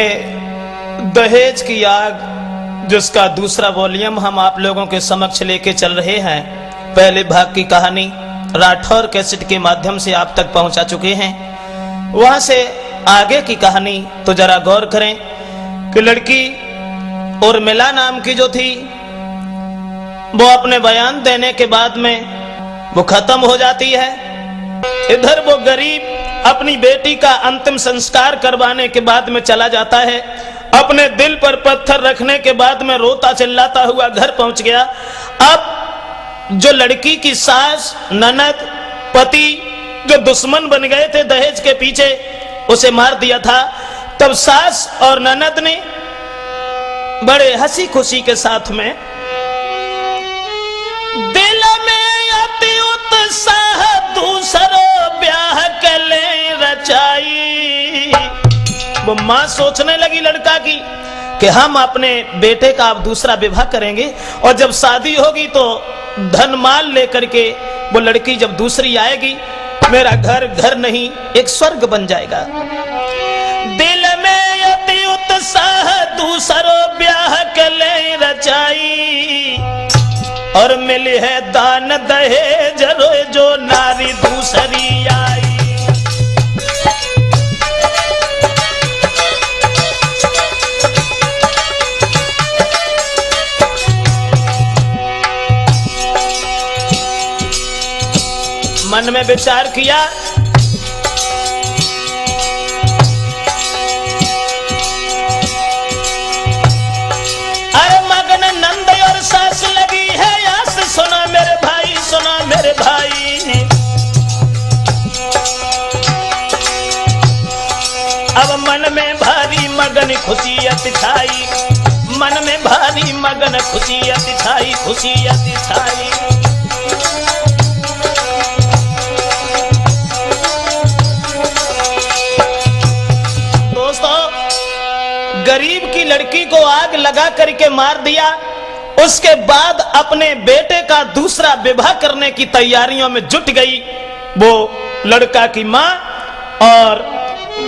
दहेज की आग जिसका दूसरा वॉल्यूम हम आप लोगों के समक्ष लेके चल रहे हैं, पहले भाग की कहानी राठौर कैसेट के माध्यम से आप तक पहुंचा चुके हैं। वहां से आगे की कहानी तो जरा गौर करें कि लड़की उर्मिला नाम की जो थी वो अपने बयान देने के बाद में वो खत्म हो जाती है। इधर वो गरीब अपनी बेटी का अंतिम संस्कार करवाने के बाद में चला जाता है। अपने दिल पर पत्थर रखने के बाद में रोता चिल्लाता हुआ घर पहुंच गया। अब जो लड़की की सास, ननद, पति जो दुश्मन बन गए थे दहेज के पीछे, उसे मार दिया था। तब सास और ननद ने बड़े हंसी खुशी के साथ में दिल में अति उत्साह दूसरो ब्याह कले रचाई। वो मां सोचने लगी लड़का की कि हम अपने बेटे का अब दूसरा विवाह करेंगे और जब शादी होगी तो धन माल लेकर के वो लड़की जब दूसरी आएगी मेरा घर घर नहीं एक स्वर्ग बन जाएगा। दिल में अति उत्साह दूसरो ब्याह कले रचाई और मिली है दान दहेज जो नारी दूसरी आई। मन में विचार किया, अरे मगन नंद और सास लगी है आस, सुना मेरे भाई, सुना मेरे भाई। अब मन में भारी मगन खुशी अति छाई, मन में भारी मगन खुशी अति छाई, खुशी अति छाई। गरीब की लड़की को आग लगा करके मार दिया। उसके बाद अपने बेटे का दूसरा विवाह करने की तैयारियों में जुट गई वो लड़का की मां और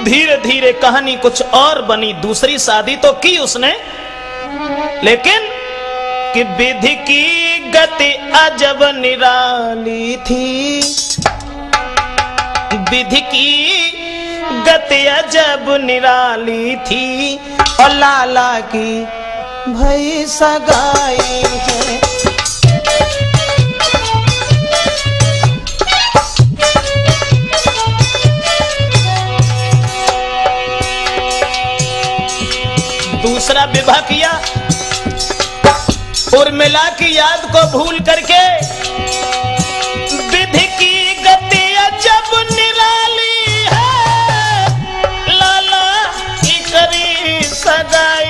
धीरे धीरे कहानी कुछ और बनी। दूसरी शादी तो की उसने, लेकिन कि विधि की गति अजब निराली थी, विधि की गति अजब निराली थी और लाला की भई सगाई है। दूसरा विवाह किया, उर्मिला की याद को भूल करके। विधि की गति अजब निराली है, लाला की करी सगाई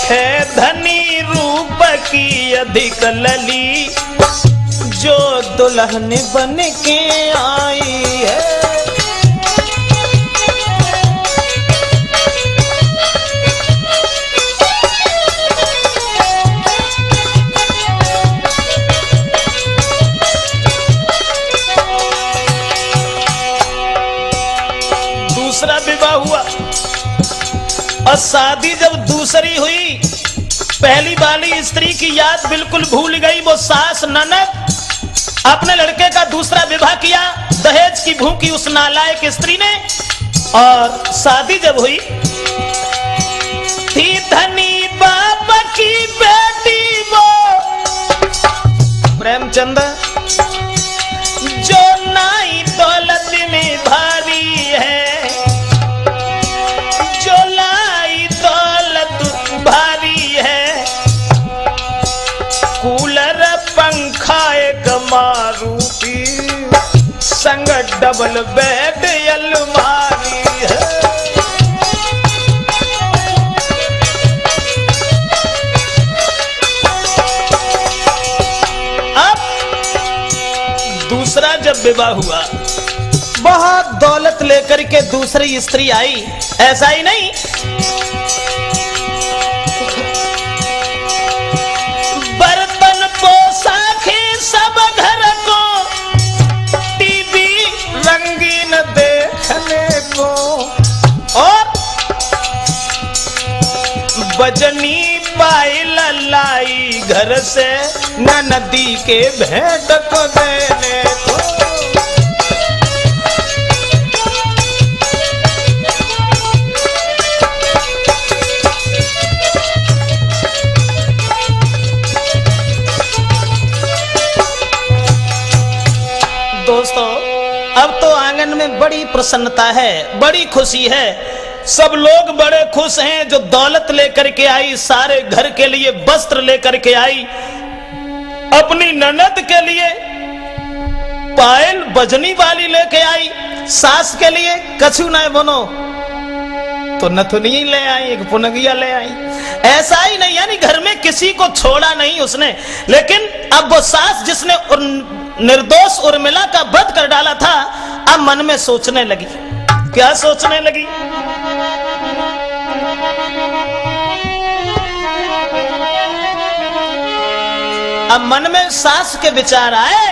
है धनी रूप की अधिक लली जो दुल्हन बन के आई है। दूसरा विवाह हुआ और शादी जब दूसरी हुई, पहली वाली स्त्री की याद बिल्कुल भूल गई। वो सास ननद अपने लड़के का दूसरा विवाह किया, दहेज की भूखी उस नालायक स्त्री ने। और शादी जब हुई, थी धनी बाबा की बेटी वो प्रेमचंद, जो नाई दौलत में भारी है, जो लाई दौलत भारी है। कूलर पंखा एक मारुति, संग डबल बेड अलमारी है। दूसरा जब विवाह हुआ, बहुत दौलत लेकर के दूसरी स्त्री आई। ऐसा ही नहीं, बर्तन पोशाके सब घर को, टीवी रंगीन देखने को, और बजनी पायल लाई घर से नदी के भेंट को देने को। दोस्तों, अब तो आंगन में बड़ी प्रसन्नता है, बड़ी खुशी है। सब लोग बड़े खुश हैं। जो दौलत लेकर के आई, सारे घर के लिए वस्त्र लेकर के आई, अपनी ननद के लिए पायल बजनी वाली लेके आई, सास के लिए कछु न बनो तो नथुनी ले आई, एक पुनगिया ले आई। ऐसा ही नहीं, यानी घर में किसी को छोड़ा नहीं उसने। लेकिन अब वो सास जिसने निर्दोष उर्मिला का वध कर डाला था, अब मन में सोचने लगी। क्या सोचने लगी? अब मन में सास के विचार आए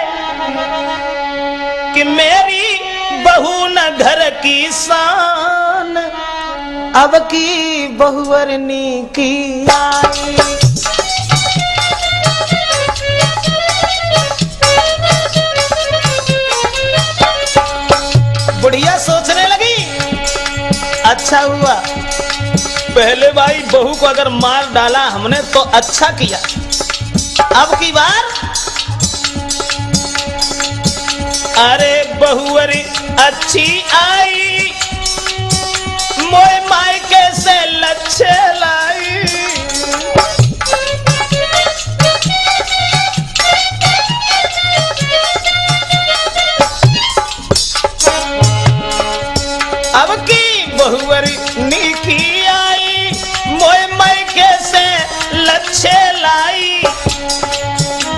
कि मेरी बहू न घर की शान, अब की बहुवरनी की आई। बुढ़िया सोचने लगी, अच्छा हुआ पहले भाई बहू को अगर मार डाला हमने तो अच्छा किया। अब की बार अरे बहुवरी अच्छी आई, मोए मायके से लच्छे लाई। अब की बहुवरी नीकी आई, मोए मायके से लच्छे लाई।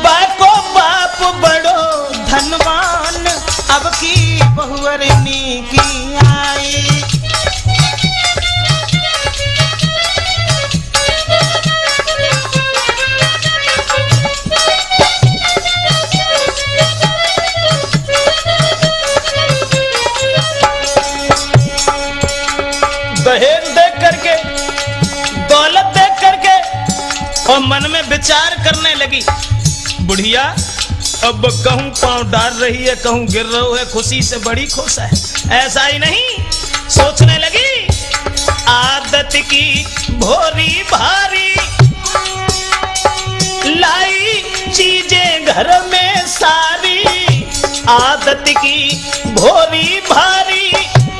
बाको बाप बड़ो धनवान, अब की बहुवरनी की आई। दहेज देख करके, दौलत देख करके और मन में विचार करने लगी। बुढ़िया अब कहूं पांव डाल रही है, कहूं गिर रहा है, खुशी से बड़ी खुश है। ऐसा ही नहीं, सोचने लगी आदत की भोरी भारी, लाई चीजें घर में सारी। आदत की भोरी भारी,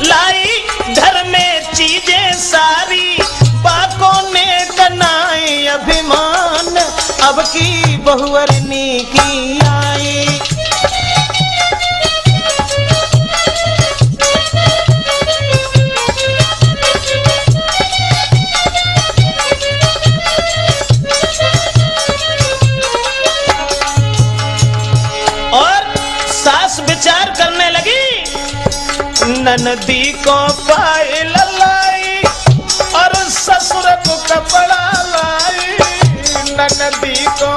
लाई घर में चीजें सारी। बाकों ने कनाए अभिमान, अब की बहुवरनी की आई। और सास विचार करने लगी, ननदी को पायल लाई और ससुर को कपड़ा लाई। ननदी को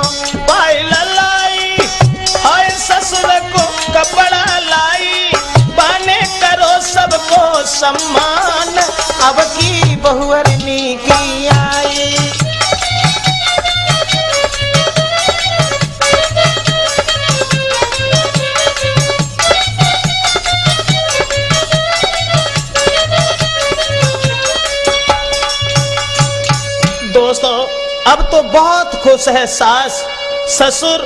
पायल लाई और ससुर को कपड़ा लाई। बाने करो सबको सम्मान अब की बहुअरनी की आई। दोस्तों अब तो बहुत खुश है सास, ससुर,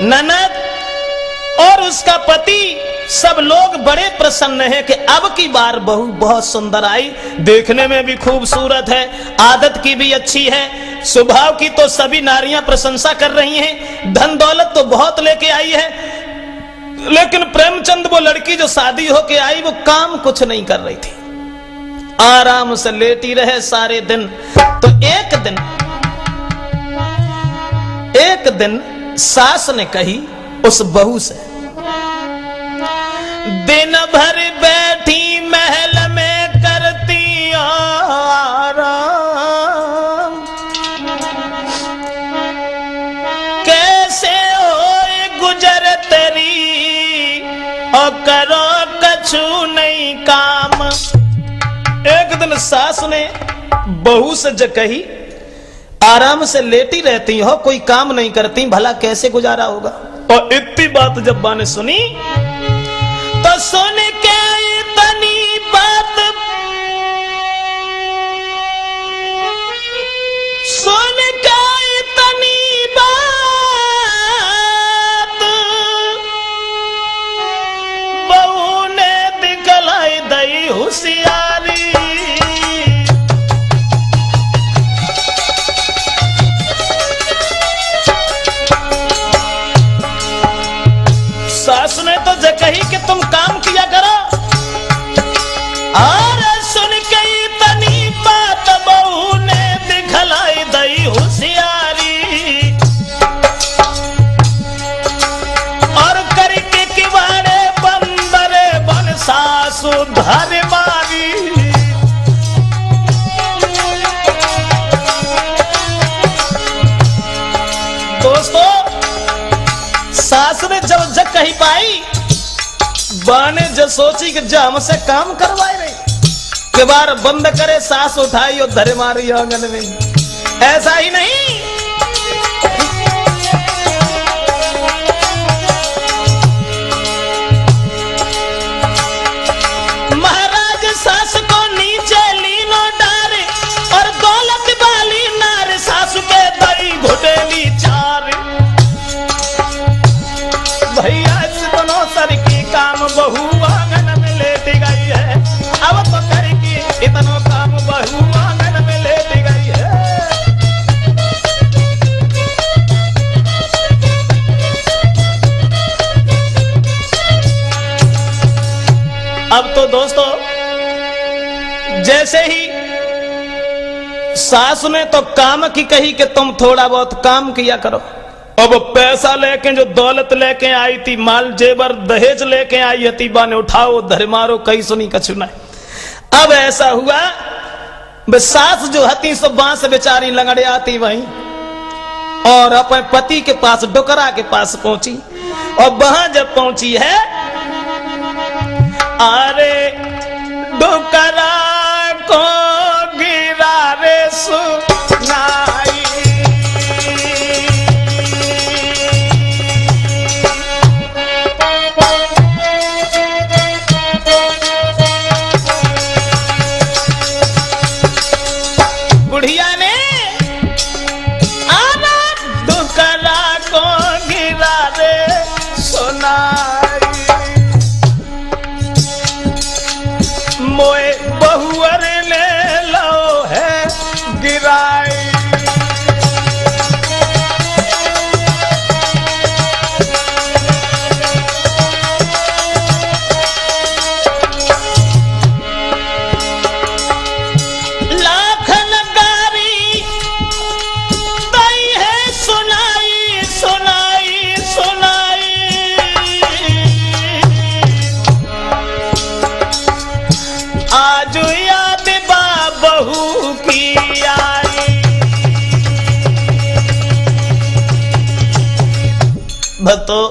ननद और उसका पति, सब लोग बड़े प्रसन्न हैं कि अब की बार बहू बहुत सुंदर आई, देखने में भी खूबसूरत है, आदत की भी अच्छी है, स्वभाव की तो सभी नारियां प्रशंसा कर रही हैं, धन दौलत तो बहुत लेके आई है। लेकिन प्रेमचंद वो लड़की जो शादी होके आई वो काम कुछ नहीं कर रही थी, आराम से लेटी रहे सारे दिन। तो एक दिन सास ने कही उस बहू से, दिन भर बैठी महल में करती आराम, कैसे होए गुजर तेरी और करो कछु नहीं काम। एक दिन सास ने बहू से जो कही, आराम से लेटी रहती हो, कोई काम नहीं करती, भला कैसे गुजारा होगा। और इतनी बात जब माँ ने सुनी तो सुन के इतनी बात, सुन के इतनी बात, बहू ने दिखलाई दई होशियारी। सास ने तो जो कही कि तुम काम किया करो, और सुन के इतनी बात बहू ने दिखलाई दई होशियारी, और करके किवाड़े बंदरे बन सासु धर मारी। दोस्तों सास ने जब जग कही पाई, बाने जो सोची कि जो हमसे काम करवाए रही, के बार बंद करे, सास उठाई और धरे मारी आंगन में। ऐसा ही नहीं, महाराज सास को नीचे लीनो डारे, और दौलत वाली नार सास के दई घुटेली चार। भैया इतनो सर की काम बहू आंगन में लेट गई है, अब तो करके इतनो काम बहू आंगन में लेट गई है। अब तो दोस्तों जैसे ही सास ने तो काम की कही कि तुम थोड़ा बहुत काम किया करो, अब पैसा लेके जो दौलत लेके आई थी, माल जेबर दहेज लेके आई थी, बाने उठाओ धर मारो, कहीं सुनी कछु ना। अब ऐसा हुआ सास जो हती सो बांस बेचारी लंगड़े आती वहीं, और अपने पति के पास डोकरा के पास पहुंची, और वहां जब पहुंची है, अरे डोकरा को गिरा रे सुनाई, बुढ़िया ने आना डोकरा को गिरा रे सुनाई, मोए बहुअर ले लो है गिराई। लाखन गारी दई है सुनाई सुनाई सुनाई, आज याद बा बहू की आई। भक्तो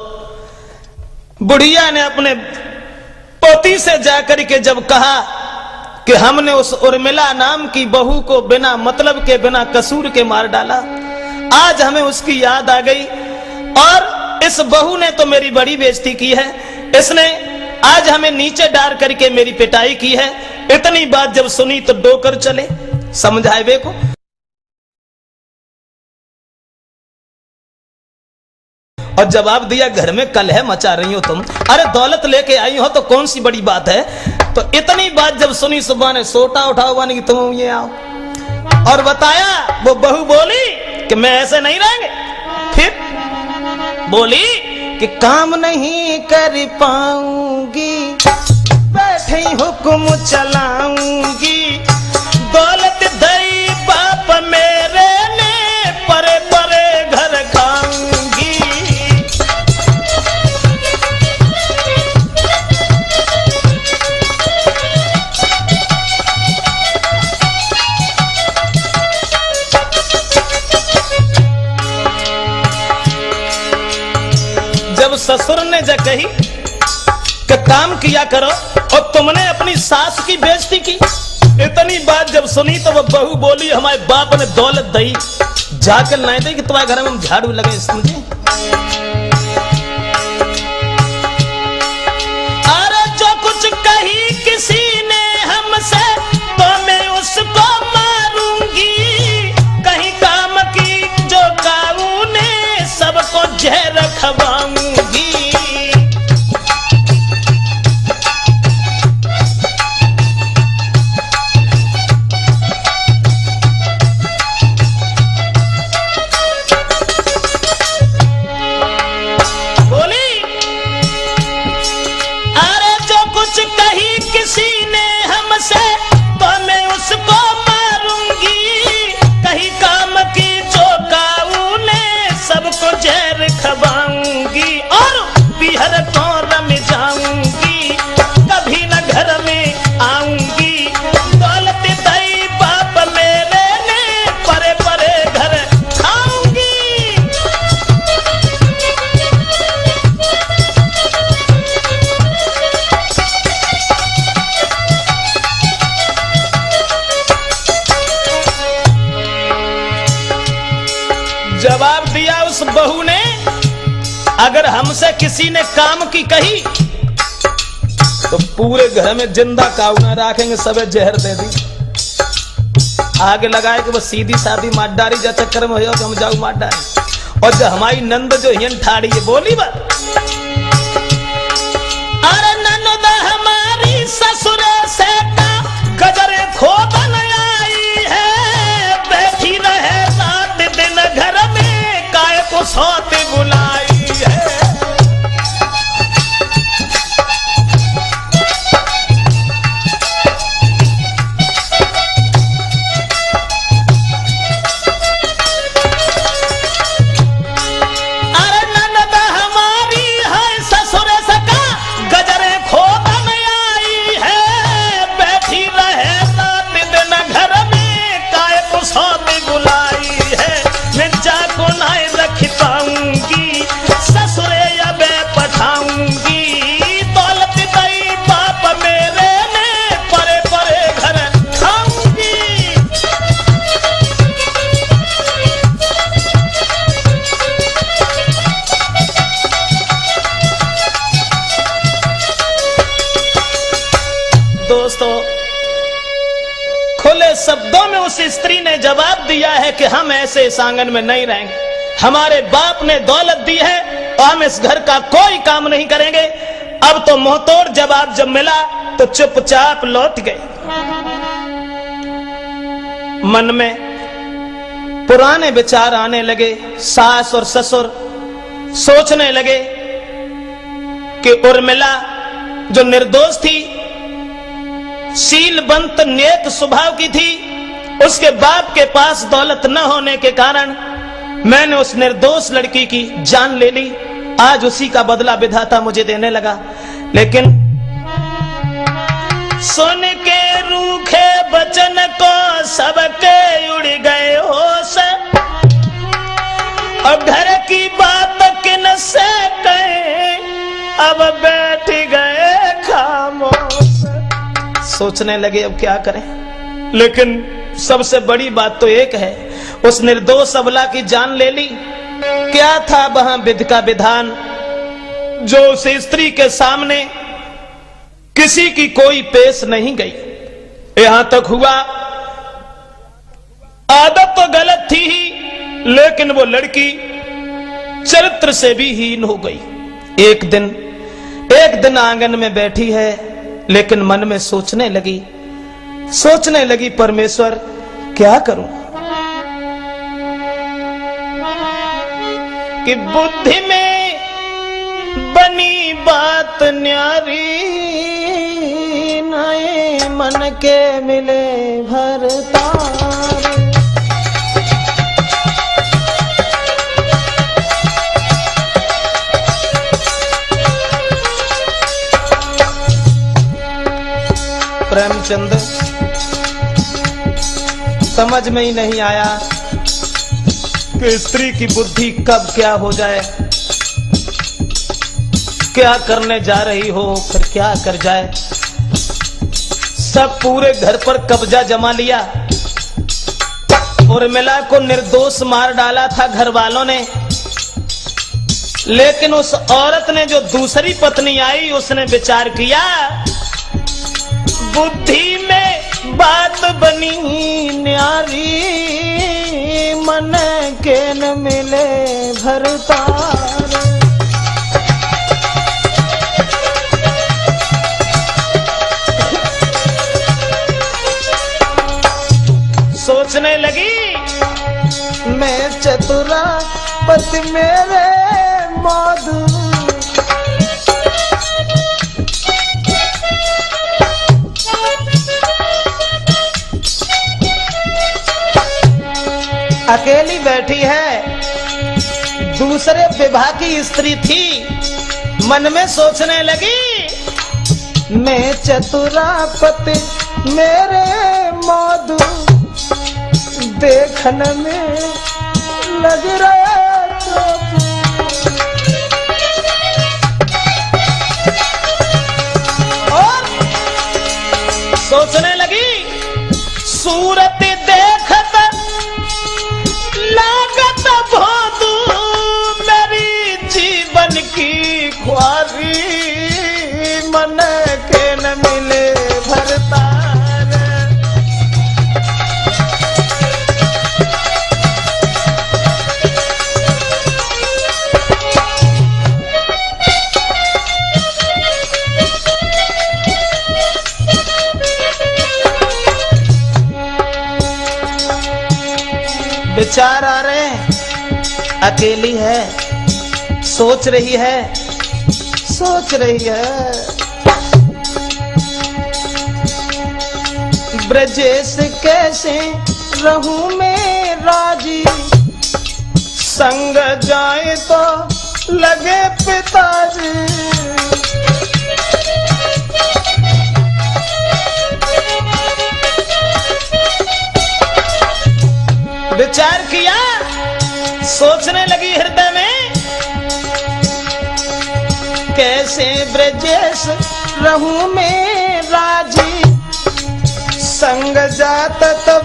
बुढ़िया ने अपने पति से जाकर के जब कहा कि हमने उस उर्मिला नाम की बहू को बिना मतलब के, बिना कसूर के मार डाला। आज हमें उसकी याद आ गई और इस बहू ने तो मेरी बड़ी बेइज्जती की है। इसने आज हमें नीचे डाल करके मेरी पिटाई की है। इतनी बात जब सुनी तो डोकर चले, समझाए वे को। और जवाब दिया, घर में कलह मचा रही हो तुम, अरे दौलत लेके आई हो तो कौन सी बड़ी बात है। तो इतनी बात जब सुनी सुबह ने सोटा उठा हुआ नहीं कि तुम ये आओ, और बताया। वो बहू बोली कि मैं ऐसे नहीं रहेंगे। फिर बोली कि काम नहीं कर पाऊंगी, बैठे हुक्म चलाऊंगी, दौलत दई बाप मेरे ने, परे परे घर खाऊंगी। जब ससुर ने जब कही कि काम किया करो और तुमने अपनी सास की बेइज्जती की, इतनी बात जब सुनी तो वो बहू बोली, हमारे बाप ने दौलत दी, जाकर नहीं दी कि तुम्हारे घर में हम झाड़ू लगे, समझे। अरे जो कुछ कही किसी ने हमसे तो मैं उसको मारूंगी, कहीं काम की जो काऊ ने सबको जहर खवाऊंगी। जवाब दिया उस बहू ने, अगर हमसे किसी ने काम की कही तो पूरे घर में जिंदा काऊ ना रखेंगे, सब जहर दे दी। आगे लगाए कि वो सीधी सादी मार डारी जा चक्कर में हो तो हम जाऊ मार डारी। और जो हमारी नंद जो हियन ठाड़ी है बोली बात, अरे ननद हमारी ससुर से का गजरे खोदन आई है, बैठी रहे रात दिन घर में, काय को सौत बुलाई है। दोस्तों, खुले शब्दों में उस स्त्री ने जवाब दिया है कि हम ऐसे इस आंगन में नहीं रहेंगे। हमारे बाप ने दौलत दी है और हम इस घर का कोई काम नहीं करेंगे। अब तो मुंहतोड़ जवाब जब मिला तो चुपचाप लौट गए। मन में पुराने विचार आने लगे। सास और ससुर सोचने लगे कि उर्मिला जो निर्दोष थी, शीलवंत नेक स्वभाव की थी, उसके बाप के पास दौलत न होने के कारण मैंने उस निर्दोष लड़की की जान ले ली। आज उसी का बदला विधाता मुझे देने लगा। लेकिन सुन के रूखे बचन को सबके उड़ गए होश, अब घर की बात किन से कहे, अब बैठ गए खामोश। सोचने लगे अब क्या करें। लेकिन सबसे बड़ी बात तो एक है, उस निर्दोष अबला की जान ले ली। क्या था वहां विधि का विधान जो उस स्त्री के सामने किसी की कोई पेश नहीं गई। यहां तक हुआ, आदत तो गलत थी ही, लेकिन वो लड़की चरित्र से भी हीन हो गई। एक दिन आंगन में बैठी है, लेकिन मन में सोचने लगी परमेश्वर क्या करूं कि बुद्धि में बनी बात न्यारी, नए मन के मिले भरतार। प्रेमचंद समझ में ही नहीं आया कि स्त्री की बुद्धि कब क्या हो जाए, क्या करने जा रही हो, फिर क्या कर जाए। सब पूरे घर पर कब्जा जमा लिया। उर्मिला को निर्दोष मार डाला था घर वालों ने, लेकिन उस औरत ने जो दूसरी पत्नी आई, उसने विचार किया बुद्धि में बात बनी न्यारी, मन के न मिले भरतार। सोचने लगी मैं चतुरा पति मेरे मधु, अकेली बैठी है, दूसरे विवाह की स्त्री थी। मन में सोचने लगी मैं चतुरापति मेरे मधु, देखने में लग रहा और सोचने लगी सूरत देखत लागत भोदू, मेरी जीवन की ख्वारी, मन के न मिले भरतार। विचार आ रहे हैं, अकेली है, सोच रही है। ब्रजेश कैसे रहूं मैं राजी, संग जाए तो लगे पिताजी। विचार किया, सोचने लगी हृदय में कैसे ब्रजेश रहूं मैं राजी, संग जात तब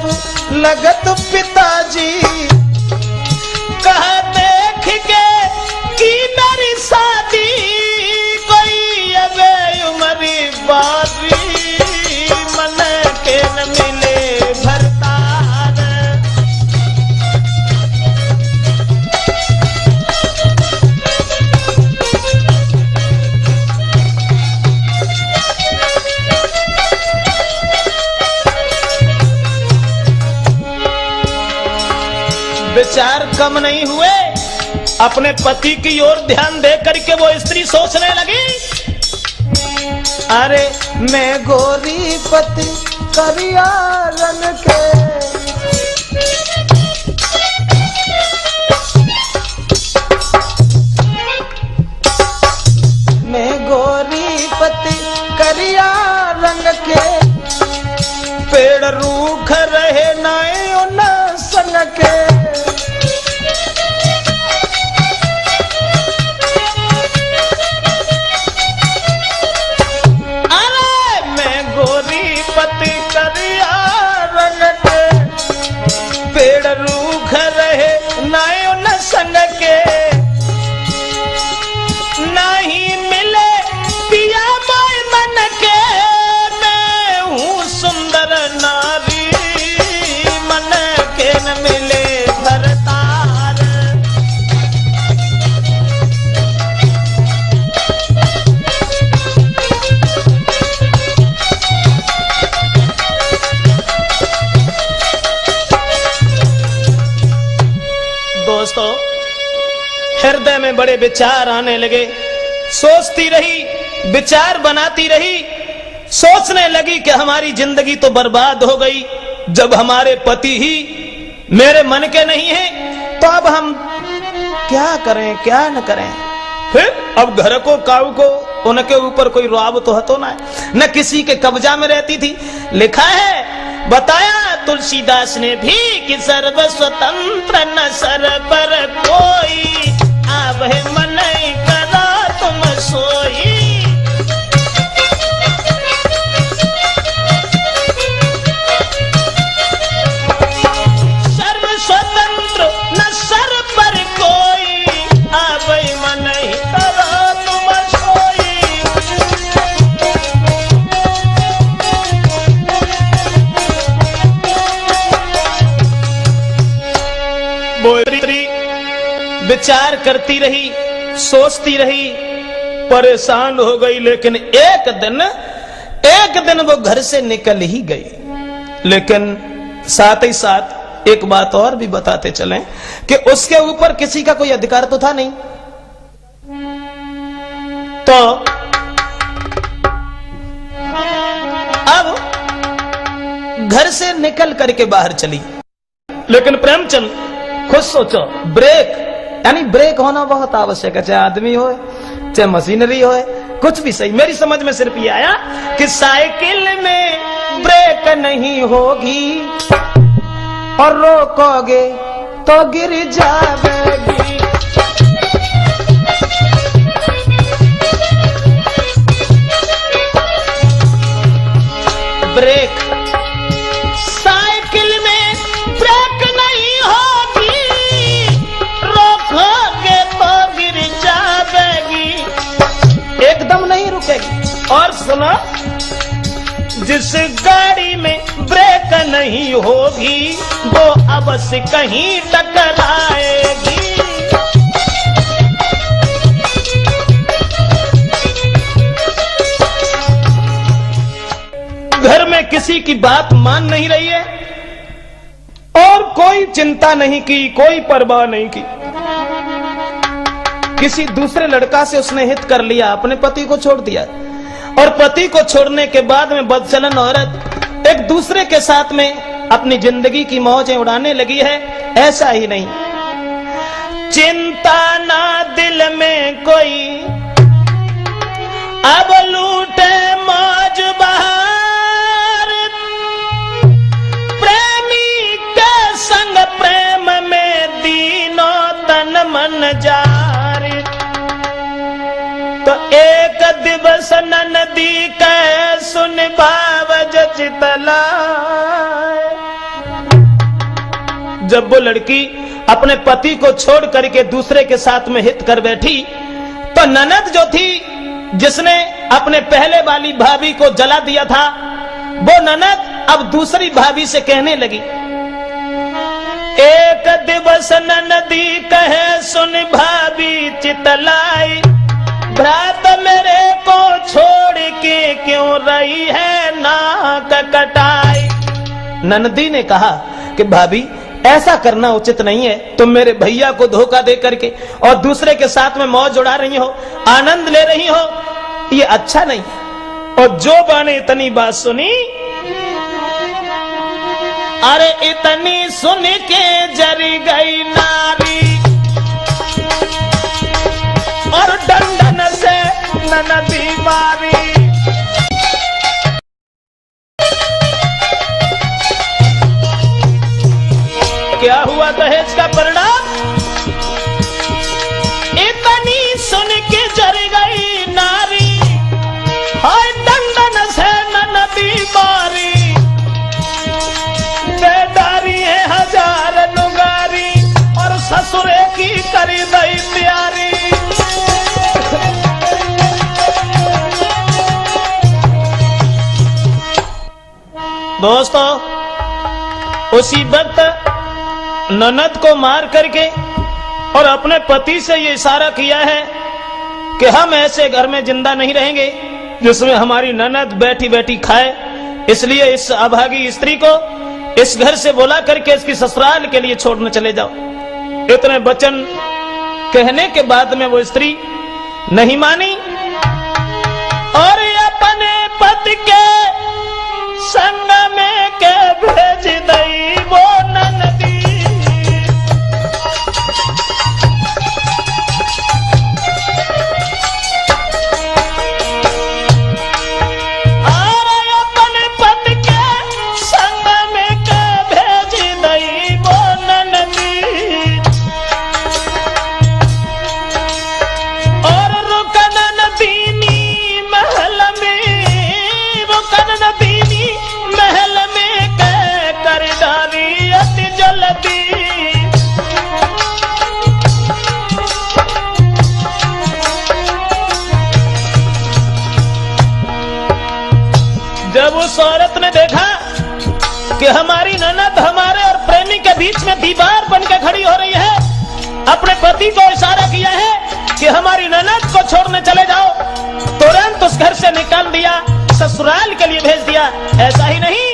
लगत पिताजी। कहा देख के की मेरी शादी, कोई अबे उमरी बारी, मन के न मिले भरतार। विचार कम नहीं हुए, अपने पति की ओर ध्यान दे करके वो स्त्री सोचने लगी अरे मैं गोरी पति करिया रंग के, मैं गोरी पति करिया रंग के, पेड़ रूख रहे नाए न संग के। अरे मैं गोरी मन के पेड़ रूख रहे नायो न संग के नहीं मिले पिया माय मन के मैं हूँ सुंदर नारी मन के न मिले भरतार। दोस्तों, हृदय में बड़े विचार आने लगे। सोचती रही, विचार बनाती रही, सोचने लगी कि हमारी जिंदगी तो बर्बाद हो गई। जब हमारे पति ही मेरे मन के नहीं हैं, तो अब हम क्या करें, क्या न करें। फिर अब घर को काऊ को उनके ऊपर कोई रुआब तो हतो ना, न किसी के कब्जा में रहती थी। लिखा है, बताया तुलसीदास ने भी कि सर्व स्वतंत्र न सर पर कोई, अब है मन करा तुम सोई। सर्व स्वतंत्र न सर पर कोई, अब है मन करा तुम सोई। विचार करती रही, सोचती रही, परेशान हो गई। लेकिन एक दिन वो घर से निकल ही गई। लेकिन साथ ही साथ एक बात और भी बताते चलें कि उसके ऊपर किसी का कोई अधिकार तो था नहीं। तो अब घर से निकल करके बाहर चली। लेकिन प्रेमचंद खुद सोचो, ब्रेक यानी ब्रेक होना बहुत आवश्यक है, चाहे आदमी हो चाहे मशीनरी हो, कुछ भी सही। मेरी समझ में सिर्फ ये आया कि साइकिल में ब्रेक नहीं होगी और रोकोगे तो गिर जाएगी। ब्रेक साइकिल में ब्रेक नहीं होगी, रोकोगे तो गिर जाएगी, एकदम नहीं रुकेगी। और सुनो, जिस गाड़ी में ब्रेक नहीं होगी वो अवश्य कहीं टकराएगी। घर में किसी की बात मान नहीं रही है और कोई चिंता नहीं की, कोई परवाह नहीं की। किसी दूसरे लड़का से उसने हित कर लिया, अपने पति को छोड़ दिया। और पति को छोड़ने के बाद में बदचलन औरत एक दूसरे के साथ में अपनी जिंदगी की मौजें उड़ाने लगी है। ऐसा ही नहीं, चिंता ना दिल में कोई, अब लूटे मौज बहार, प्रेमी के संग प्रेम में दीनों तन मन जार। तो एक दिवस ननदी कह सुन बावज चितला। जब वो लड़की अपने पति को छोड़ करके दूसरे के साथ में हित कर बैठी, तो ननद जो थी जिसने अपने पहले वाली भाभी को जला दिया था, वो ननद अब दूसरी भाभी से कहने लगी, एक दिवस ननदी कहे सुन भाभी चितलाई, भ्रात मेरे को छोड़ के क्यों रही है नाक कटाई। ननदी ने कहा कि भाभी ऐसा करना उचित नहीं है, तुम मेरे भैया को धोखा दे करके और दूसरे के साथ में मौज उड़ा रही हो, आनंद ले रही हो, ये अच्छा नहीं। और जो बाने इतनी बात सुनी, अरे इतनी सुन के जरी गई नारी और डंडन से ननदी मारी। क्या हुआ दहेज का परिणाम? इतनी सुन के जर गई नारी, हाय डंडन से ननदी मारी। कर दई प्यारी। दोस्तों, उसी वक्त ननद को मार करके और अपने पति से ये इशारा किया है कि हम ऐसे घर में जिंदा नहीं रहेंगे जिसमें हमारी ननद बैठी बैठी खाए, इसलिए इस अभागी स्त्री को इस घर से बुला करके इसकी ससुराल के लिए छोड़ने चले जाओ। इतने वचन कहने के बाद में वो स्त्री नहीं मानी और अपने पति के संग में के भेज दई वो ननदी। जब उस औरत ने देखा कि हमारी ननद हमारे और प्रेमी के बीच में दीवार बनकर खड़ी हो रही है, अपने पति को इशारा किया है कि हमारी ननद को छोड़ने चले जाओ, तुरंत उस घर से निकाल दिया, ससुराल के लिए भेज दिया। ऐसा ही नहीं,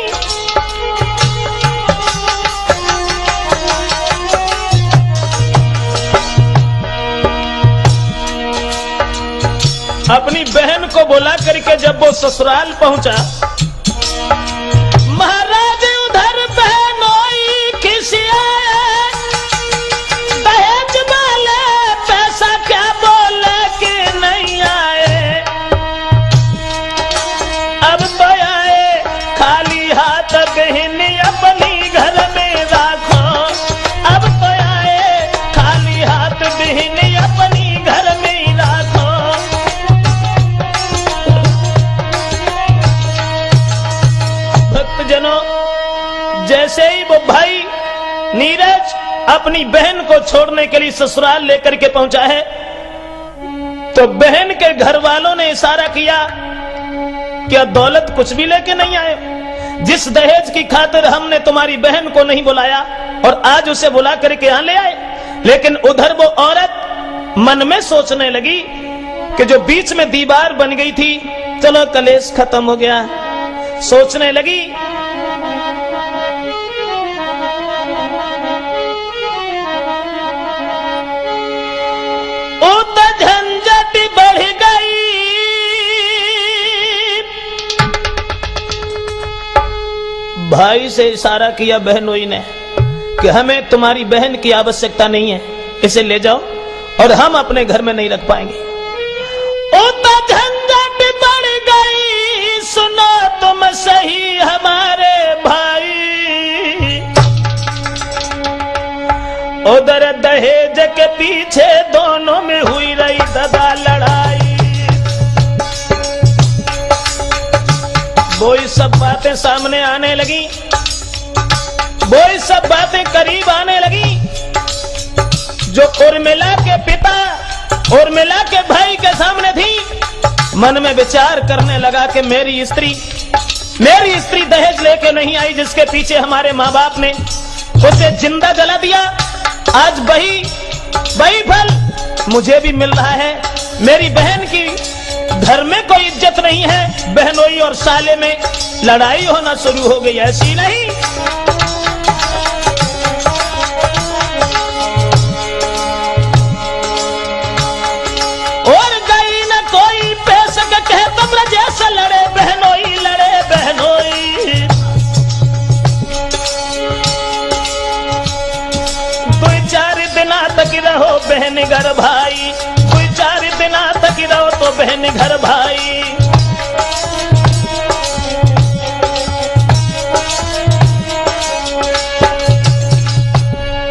अपनी बहन को बुला करके जब वो ससुराल पहुंचा, महाराज उधर बहनोई खिसियाए, दहेज वाले पैसा क्या बोले कि नहीं आए, अब तो आए खाली हाथ बहन अपनी घर में राखो, अब तो आए खाली हाथ बहन अपनी घर में राखो। भक्तजनों, जैसे ही वो भाई नीरज अपनी बहन को छोड़ने के लिए ससुराल लेकर के पहुंचा है, तो बहन के घर वालों ने इशारा किया कि दौलत कुछ भी लेके नहीं आए, जिस दहेज की खातिर हमने तुम्हारी बहन को नहीं बुलाया और आज उसे बुला करके यहां ले आए। लेकिन उधर वो औरत मन में सोचने लगी कि जो बीच में दीवार बन गई थी, चलो कलेश खत्म हो गया, सोचने लगी झंझट बढ़ गई, भाई से इशारा किया बहनोई ने कि हमें तुम्हारी बहन की आवश्यकता नहीं है, इसे ले जाओ और हम अपने घर में नहीं रख पाएंगे। झंझट बढ़ गई, सुनो तुम सही हमारे भाई, उधर दहेज के पीछे दोनों में हुई रही दगा लड़ाई। वो सब बातें सामने आने लगी, वो सब बातें करीब आने लगी। जो उर्मिला के पिता उर्मिला के भाई के सामने थी, मन में विचार करने लगा कि मेरी स्त्री दहेज लेके नहीं आई, जिसके पीछे हमारे माँ बाप ने उसे जिंदा जला दिया। आज वही फल मुझे भी मिल रहा है। मेरी बहन की घर में कोई इज्जत नहीं है, बहनोई और साले में लड़ाई होना शुरू हो गई। ऐसी नहीं, और गई न कोई पैसा का कहे तुम जैसा लड़े बहनोई, लड़े बहनोई। 2-4 दिना तक रहो बहन घर भाई, 2-4 दिना तक रहो तो बहन घर भाई।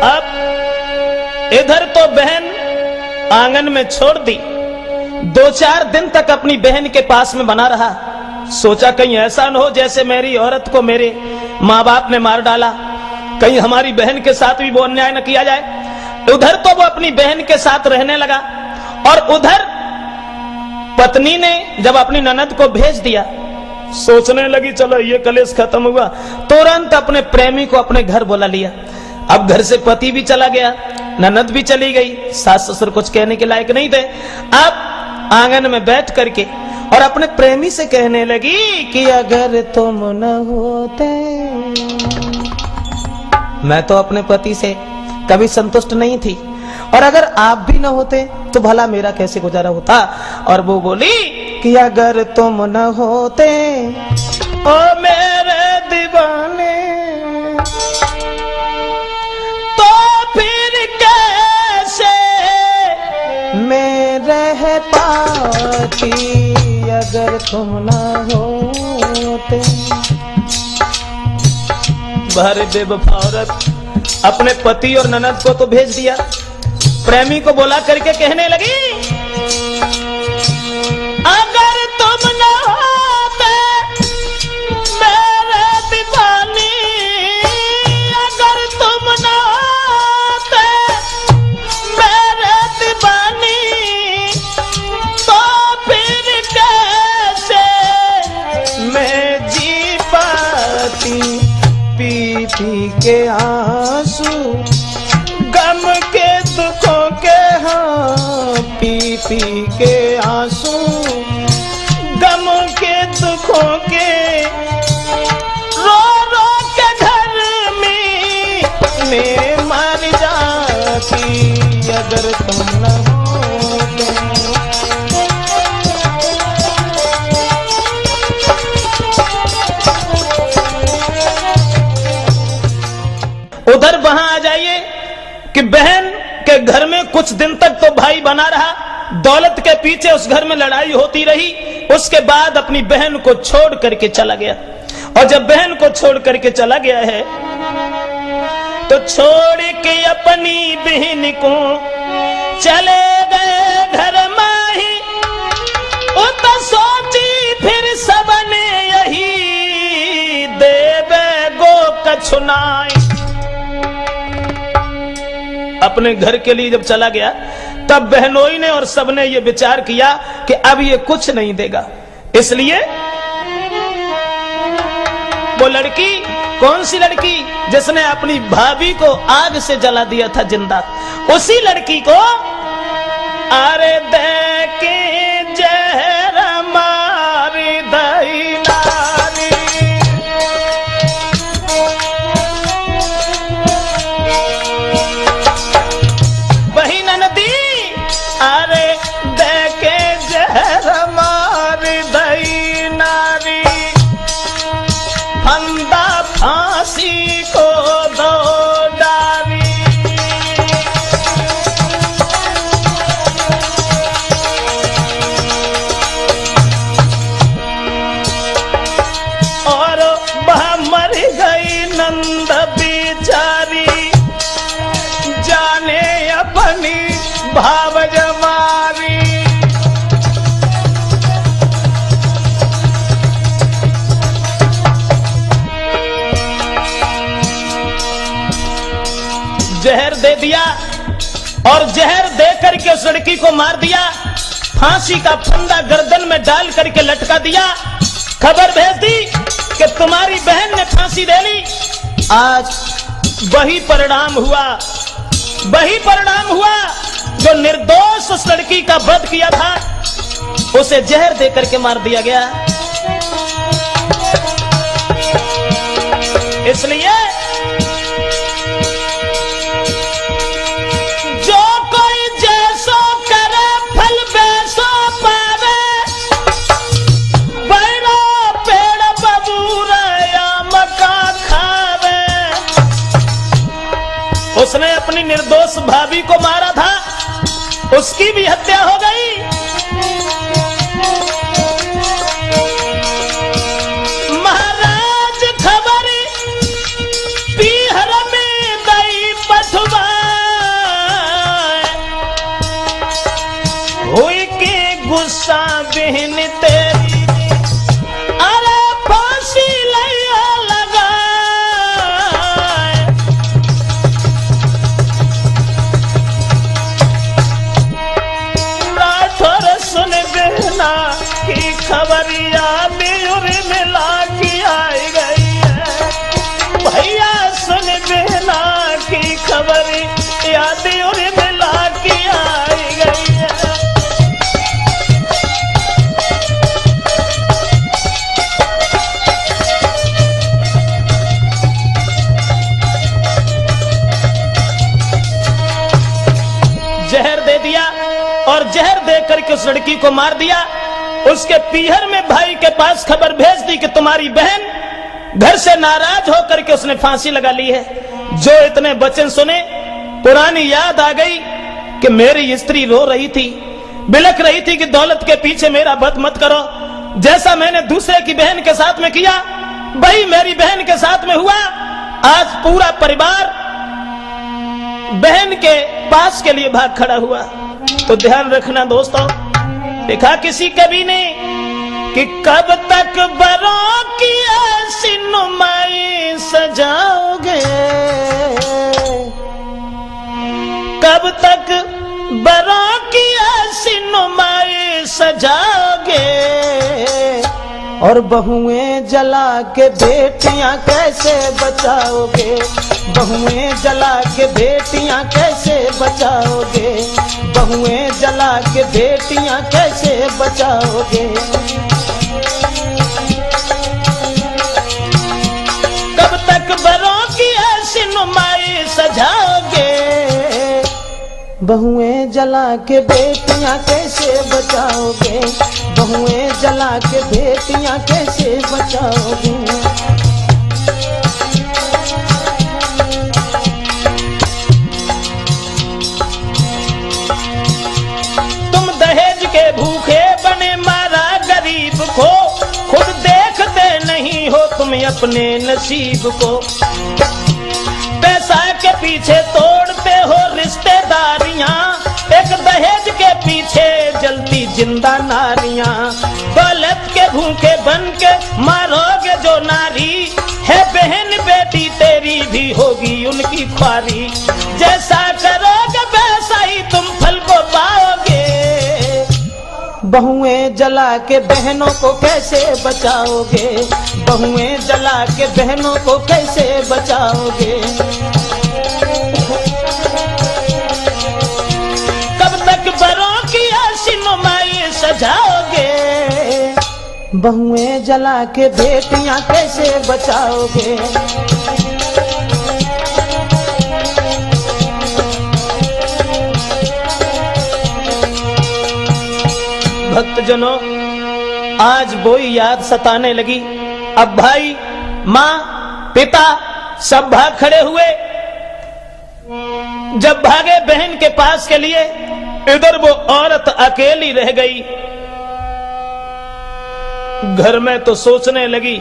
अब इधर तो बहन आंगन में छोड़ दी, 2-4 दिन तक अपनी बहन के पास में बना रहा। सोचा कहीं ऐसा न हो जैसे मेरी औरत को मेरे माँ बाप ने मार डाला, कहीं हमारी बहन के साथ भी वो अन्याय न किया जाए। उधर तो वो अपनी बहन के साथ रहने लगा और उधर पत्नी ने जब अपनी ननद को भेज दिया, सोचने लगी चलो ये कलेश खत्म हुआ, तुरंत अपने प्रेमी को अपने घर बुला लिया। अब घर से पति भी चला गया, ननद भी चली गई, सास ससुर कुछ कहने के लायक नहीं थे। अब आंगन में बैठ करके और अपने प्रेमी से कहने लगी कि अगर तुम न होते, मैं तो अपने पति से कभी संतुष्ट नहीं थी, और अगर आप भी न होते तो भला मेरा कैसे गुजारा होता। और वो बोली कि अगर तुम न होते ओ मेरे दीवाने, तो फिर कैसे मैं रह पाती अगर तुम न होते। बाहर बेवफा औरत अपने पति और ननद को तो भेज दिया, प्रेमी को बुला करके कहने लगी अगर तुम न होते मेरे दीवानी, अगर तुम न होते मेरे दीवानी, तो फिर कैसे मैं जी पाती पी पी के आंसू गम के दुखों के, हाँ पी पी के आंसू गम के दुखों के, रो रो के घर में मैं मर जाती अगर तुम न होते। उधर वहां आ जाइए कि बहन के घर में कुछ दिन तक तो भाई बना रहा, दौलत के पीछे उस घर में लड़ाई होती रही। उसके बाद अपनी बहन को छोड़ करके चला गया, और जब बहन को छोड़ करके चला गया है तो छोड़ के अपनी बहन को चले गए घर माही, तो सोची फिर सबने यही देवे गो कछुनाई। अपने घर के लिए जब चला गया तब बहनोई ने और सबने ये विचार किया कि अब ये कुछ नहीं देगा, इसलिए वो लड़की, कौन सी लड़की जिसने अपनी भाभी को आग से जला दिया था जिंदा, उसी लड़की को अरे दे के जहर मारी दई नारी, वही ननदी अरे दे के जहर मारी दई नारी, फंदा फांसी को दो डारी। और वह मर गई नंद बिचारी, जाने अपनी भाव जमारी। जहर दे दिया और जहर दे करके उस लड़की को मार दिया, फांसी का फंदा गर्दन में डाल करके लटका दिया, खबर भेज दी कि तुम्हारी बहन ने फांसी दे ली। आज वही परिणाम हुआ, वही परिणाम हुआ जो निर्दोष उस लड़की का वध किया था, उसे जहर दे करके मार दिया गया। इसलिए जो कोई जैसो करे फल वैसो पावे, बैरो पेड़ बबूर आम का खावे। उसने अपनी निर्दोष भाभी को मारा था, उसकी भी हत्या हो गई। महाराज खबर पीहर में दई पठवा, हुई के गुस्सा बहन तेरी, अरे फांसी लैया लगा। भैया सुन बहना की खबर याद उर्मिला की आई गई है। जहर दे दिया और जहर दे करके उस लड़की को मार दिया। उसके पीहर में भाई के पास खबर भेज दी कि तुम्हारी बहन घर से नाराज होकर के उसने फांसी लगा ली है। जो इतने वचन सुने पुरानी याद आ गई कि मेरी स्त्री रो रही थी, बिलख रही थी कि दौलत के पीछे मेरा वध मत करो। जैसा मैंने दूसरे की बहन के साथ में किया वही मेरी बहन के साथ में हुआ। आज पूरा परिवार बहन के पास के लिए भाग खड़ा हुआ। तो ध्यान रखना दोस्तों, लिखा किसी कवि ने कि कब तक बरों की ऐसी नुमाई सजाओगे, कब तक बरों की ऐसी नुमाई सजाओगे, और बहुएं जला के बेटियां कैसे बचाओगे, बहुएं जला के बेटियां कैसे बचाओगे, बहुएं जला के बेटियां कैसे बचाओगे। कब तक बरों की ऐसी नुमाई सजाओगे, बहुएं जला के बेटियां कैसे बचाओगे, बहुएं जला के बेटियां कैसे बचाओगे। तुम दहेज के भूखे बने मारा गरीब को, खुद देखते नहीं हो तुम अपने नसीब को। पैसा के पीछे तोड़ते हो रिश्तेदारियां, एक दहेज के पीछे जलती जिंदा नारियां। दौलत के भूखे बन के मारोगे जो नारी, है बहन बेटी तेरी भी होगी उनकी ख्वारी। जैसा करोगे वैसा ही तुम फल को पाओगे। बहुएं जला के बहनों को कैसे बचाओगे, बहुएं जला के बहनों को कैसे बचाओगे। कब तक बरों की ऐसी नुमाई सजाओगे, बहुएं जला के बेटियां कैसे बचाओगे। भक्तजनों, आज वही याद सताने लगी। अब भाई, माँ, पिता सब भाग खड़े हुए। जब भागे बहन के पास के लिए, इधर वो औरत अकेली रह गई। घर में तो सोचने लगी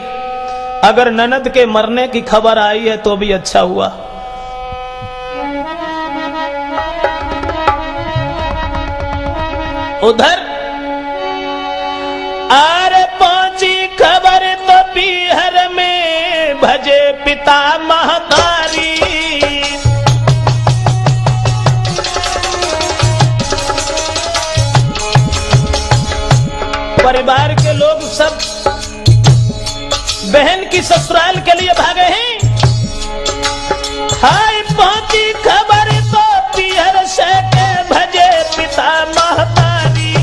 अगर ननद के मरने की खबर आई है तो भी अच्छा हुआ। उधर आरे पहुंची खबर तो पीहर में भजे पिता महतारी। परिवार के लोग सब बहन की ससुराल के लिए भागे हैं। हाय पहुंची खबर तो पीहर से के भजे पिता महतारी,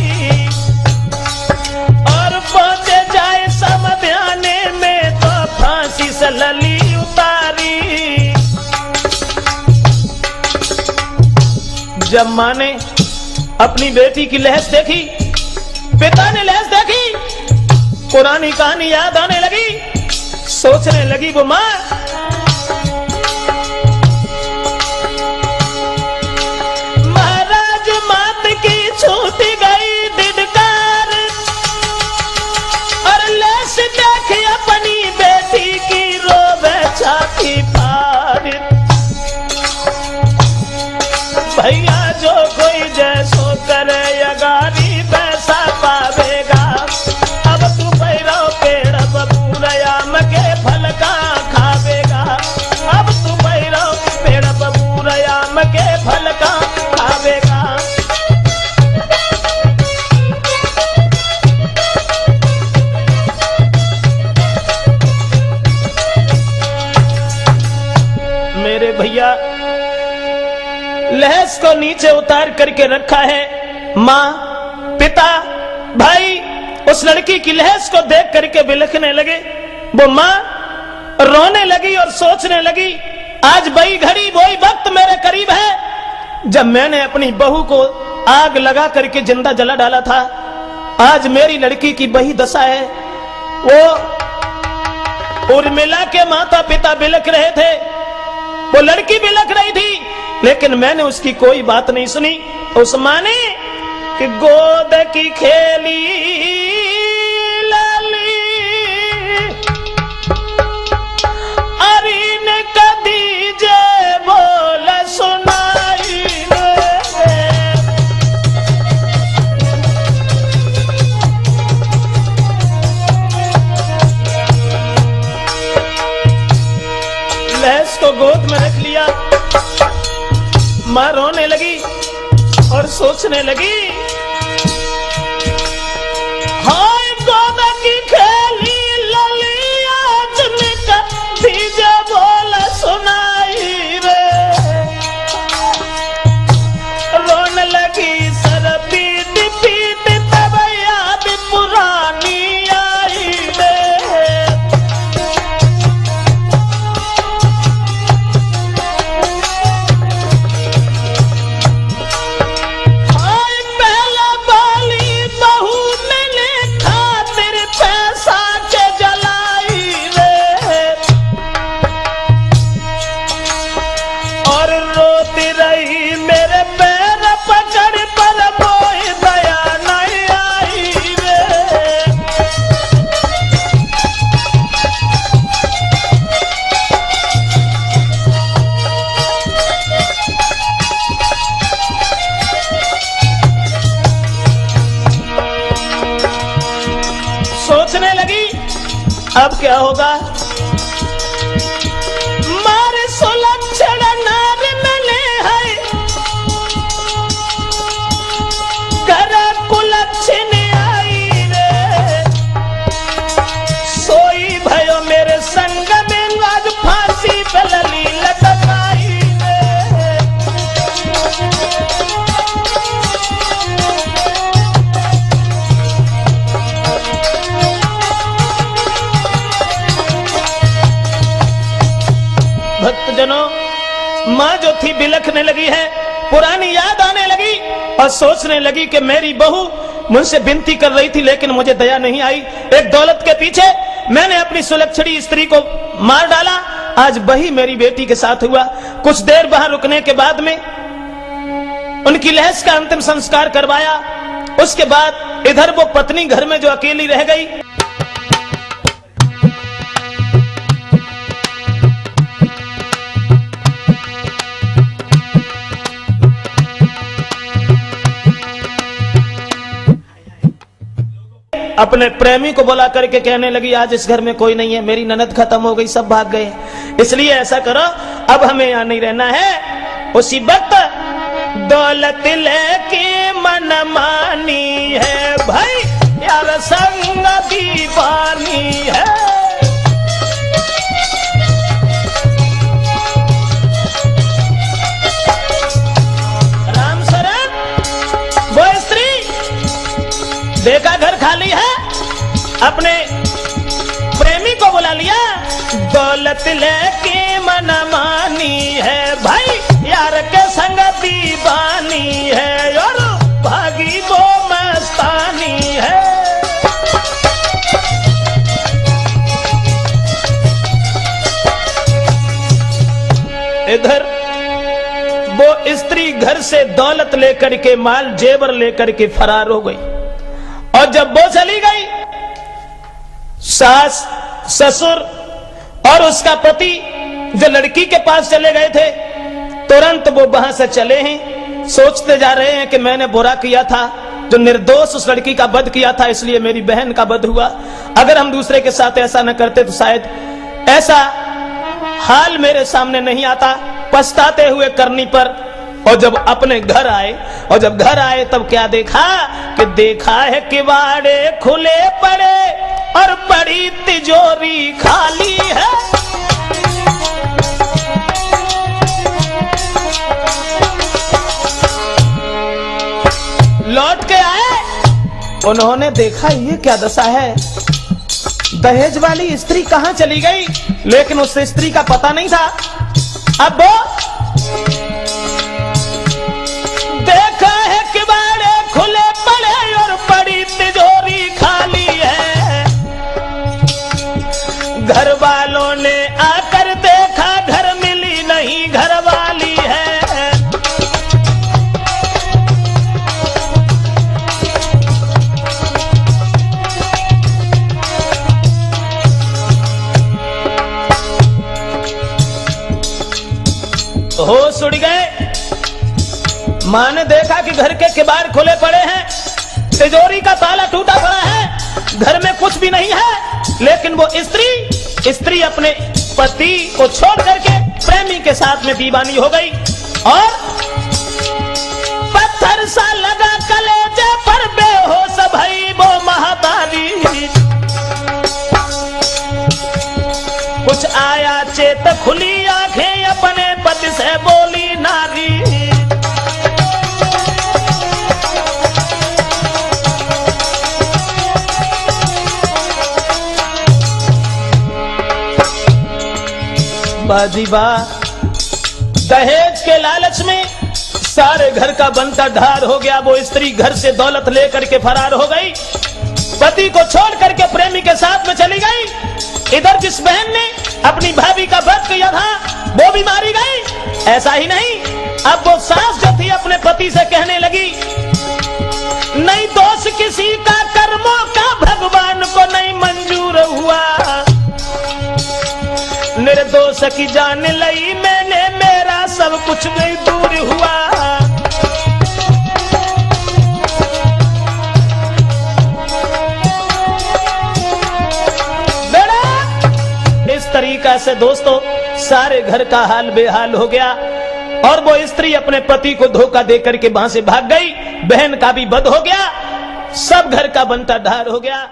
और पहुंचे जाए समध्याने में तो फांसी से लली उतारी। जब मां ने अपनी बेटी की लहस देखी, पिता ने लहस देखी, पुरानी कहानी याद आने लगी। सोचने लगी वो मां, महाराज मात की छूटी गई दिदकार, और लहस देखी अपनी बेटी की रोवे छाती फाड़। भैया जो कोई जैसो करे अगारी वैसा पावेगा। अब तू पैरो पेड़ बबूरयाम के फल का खावेगा। अब तू पैरो पेड़ बबूरयाम के फल का खावेगा। मेरे भैया लहस को नीचे उतार करके रखा है। माँ, पिता, भाई उस लड़की की लहस को देख करके बिलखने लगे। वो माँ रोने लगी और सोचने लगी, आज वही घड़ी वही वक्त मेरे करीब है जब मैंने अपनी बहू को आग लगा करके जिंदा जला डाला था। आज मेरी लड़की की वही दशा है। वो उर्मिला के माता पिता बिलख रहे थे, वो लड़की बिलख रही थी, लेकिन मैंने उसकी कोई बात नहीं सुनी। उस माँ ने कि गोद की खेली लाली अरीन कदी जे बोल सुनाई लहस को गोद में रख लिया। मां रोने लगी और सोचने लगी, हाय गोद की खेली ललिया चुनका दीजे बोल सुनाई रे। रोने लगी सर पीट पीट तब याद पुरानी आई रे। सोचने लगी अब क्या होगा। मारे सुलक्षण नार मिले है कर कुलक्षण आई रे। सोई भयो मेरे संग में आज फांसी पे लली लटकाई भक्तजनों, माँ जो थी बिलखने लगी है, पुरानी याद आने लगी और सोचने लगी कि मेरी बहू मुझसे विनती कर रही थी लेकिन मुझे दया नहीं आई। एक दौलत के पीछे मैंने अपनी सुलक्षणी स्त्री को मार डाला, आज वही मेरी बेटी के साथ हुआ। कुछ देर वहां रुकने के बाद में उनकी लहस का अंतिम संस्कार करवाया। उसके बाद इधर वो पत्नी घर में जो अकेली रह गई। अपने प्रेमी को बुला करके कहने लगी, आज इस घर में कोई नहीं है, मेरी ननद खत्म हो गई, सब भाग गए, इसलिए ऐसा करो अब हमें यहाँ नहीं रहना है। उसी वक्त दौलत लेके मन मानी है भाई यार संग दीवानी है। राम शरण वो स्त्री देखा घर खाली है, अपने प्रेमी को बुला लिया। दौलत लेके मन मानी है भाई यार के संग दीवानी है और भागी वो मस्तानी है। इधर वो स्त्री घर से दौलत लेकर के, माल जेवर लेकर के फरार हो गई। और जब वो चली गई, सास ससुर और उसका पति जो लड़की के पास चले गए थे, तुरंत वो वहां से चले हैं। सोचते जा रहे हैं कि मैंने बुरा किया था, जो निर्दोष उस लड़की का वध किया था, इसलिए मेरी बहन का वध हुआ। अगर हम दूसरे के साथ ऐसा न करते तो शायद ऐसा हाल मेरे सामने नहीं आता। पछताते हुए करनी पर और जब अपने घर आए, और जब घर आए तब क्या देखा कि देखा है किवाड़े खुले पड़े और बड़ी तिजोरी खाली है। उन्होंने देखा ये क्या दशा है, दहेज वाली स्त्री कहां चली गई, लेकिन उस स्त्री का पता नहीं था। अब वो देखा है किवाड़े खुले पड़े और बड़ी तिजोरी खाली है। घर वालों ने आकर देखा घर मिली नहीं, घर वाली है। होश उड़ गए। मां ने देखा कि घर के किवाड़ खुले पड़े हैं, तिजोरी का ताला टूटा पड़ा है, घर में कुछ भी नहीं है। लेकिन वो स्त्री अपने पति को छोड़ करके प्रेमी के साथ में दीवानी हो गई और पत्थर सा लगा कलेजे पर बेहोश भई वो महातारी। कुछ आया चेत, खुली आंखें, अपने पति से बोली नारी। बाजी बा, दहेज के लालच में सारे घर का बनता ढार हो गया। वो स्त्री घर से दौलत लेकर के फरार हो गई, पति को छोड़ करके प्रेमी के साथ में चली गई। इधर जिस बहन ने अपनी भाभी का वध किया था वो भी मारी गई। ऐसा ही नहीं, अब वो सास जो थी अपने पति से कहने लगी, नहीं दोष किसी का कर्मों का भगवान को नहीं मंजूर हुआ। निर्दोष की जान लई मैंने, मेरा सब कुछ भी दूर हुआ। इस तरीका से दोस्तों सारे घर का हाल बेहाल हो गया और वो स्त्री अपने पति को धोखा देकर के वहां से भाग गई। बहन का भी वध हो गया, सब घर का बनता ढार हो गया।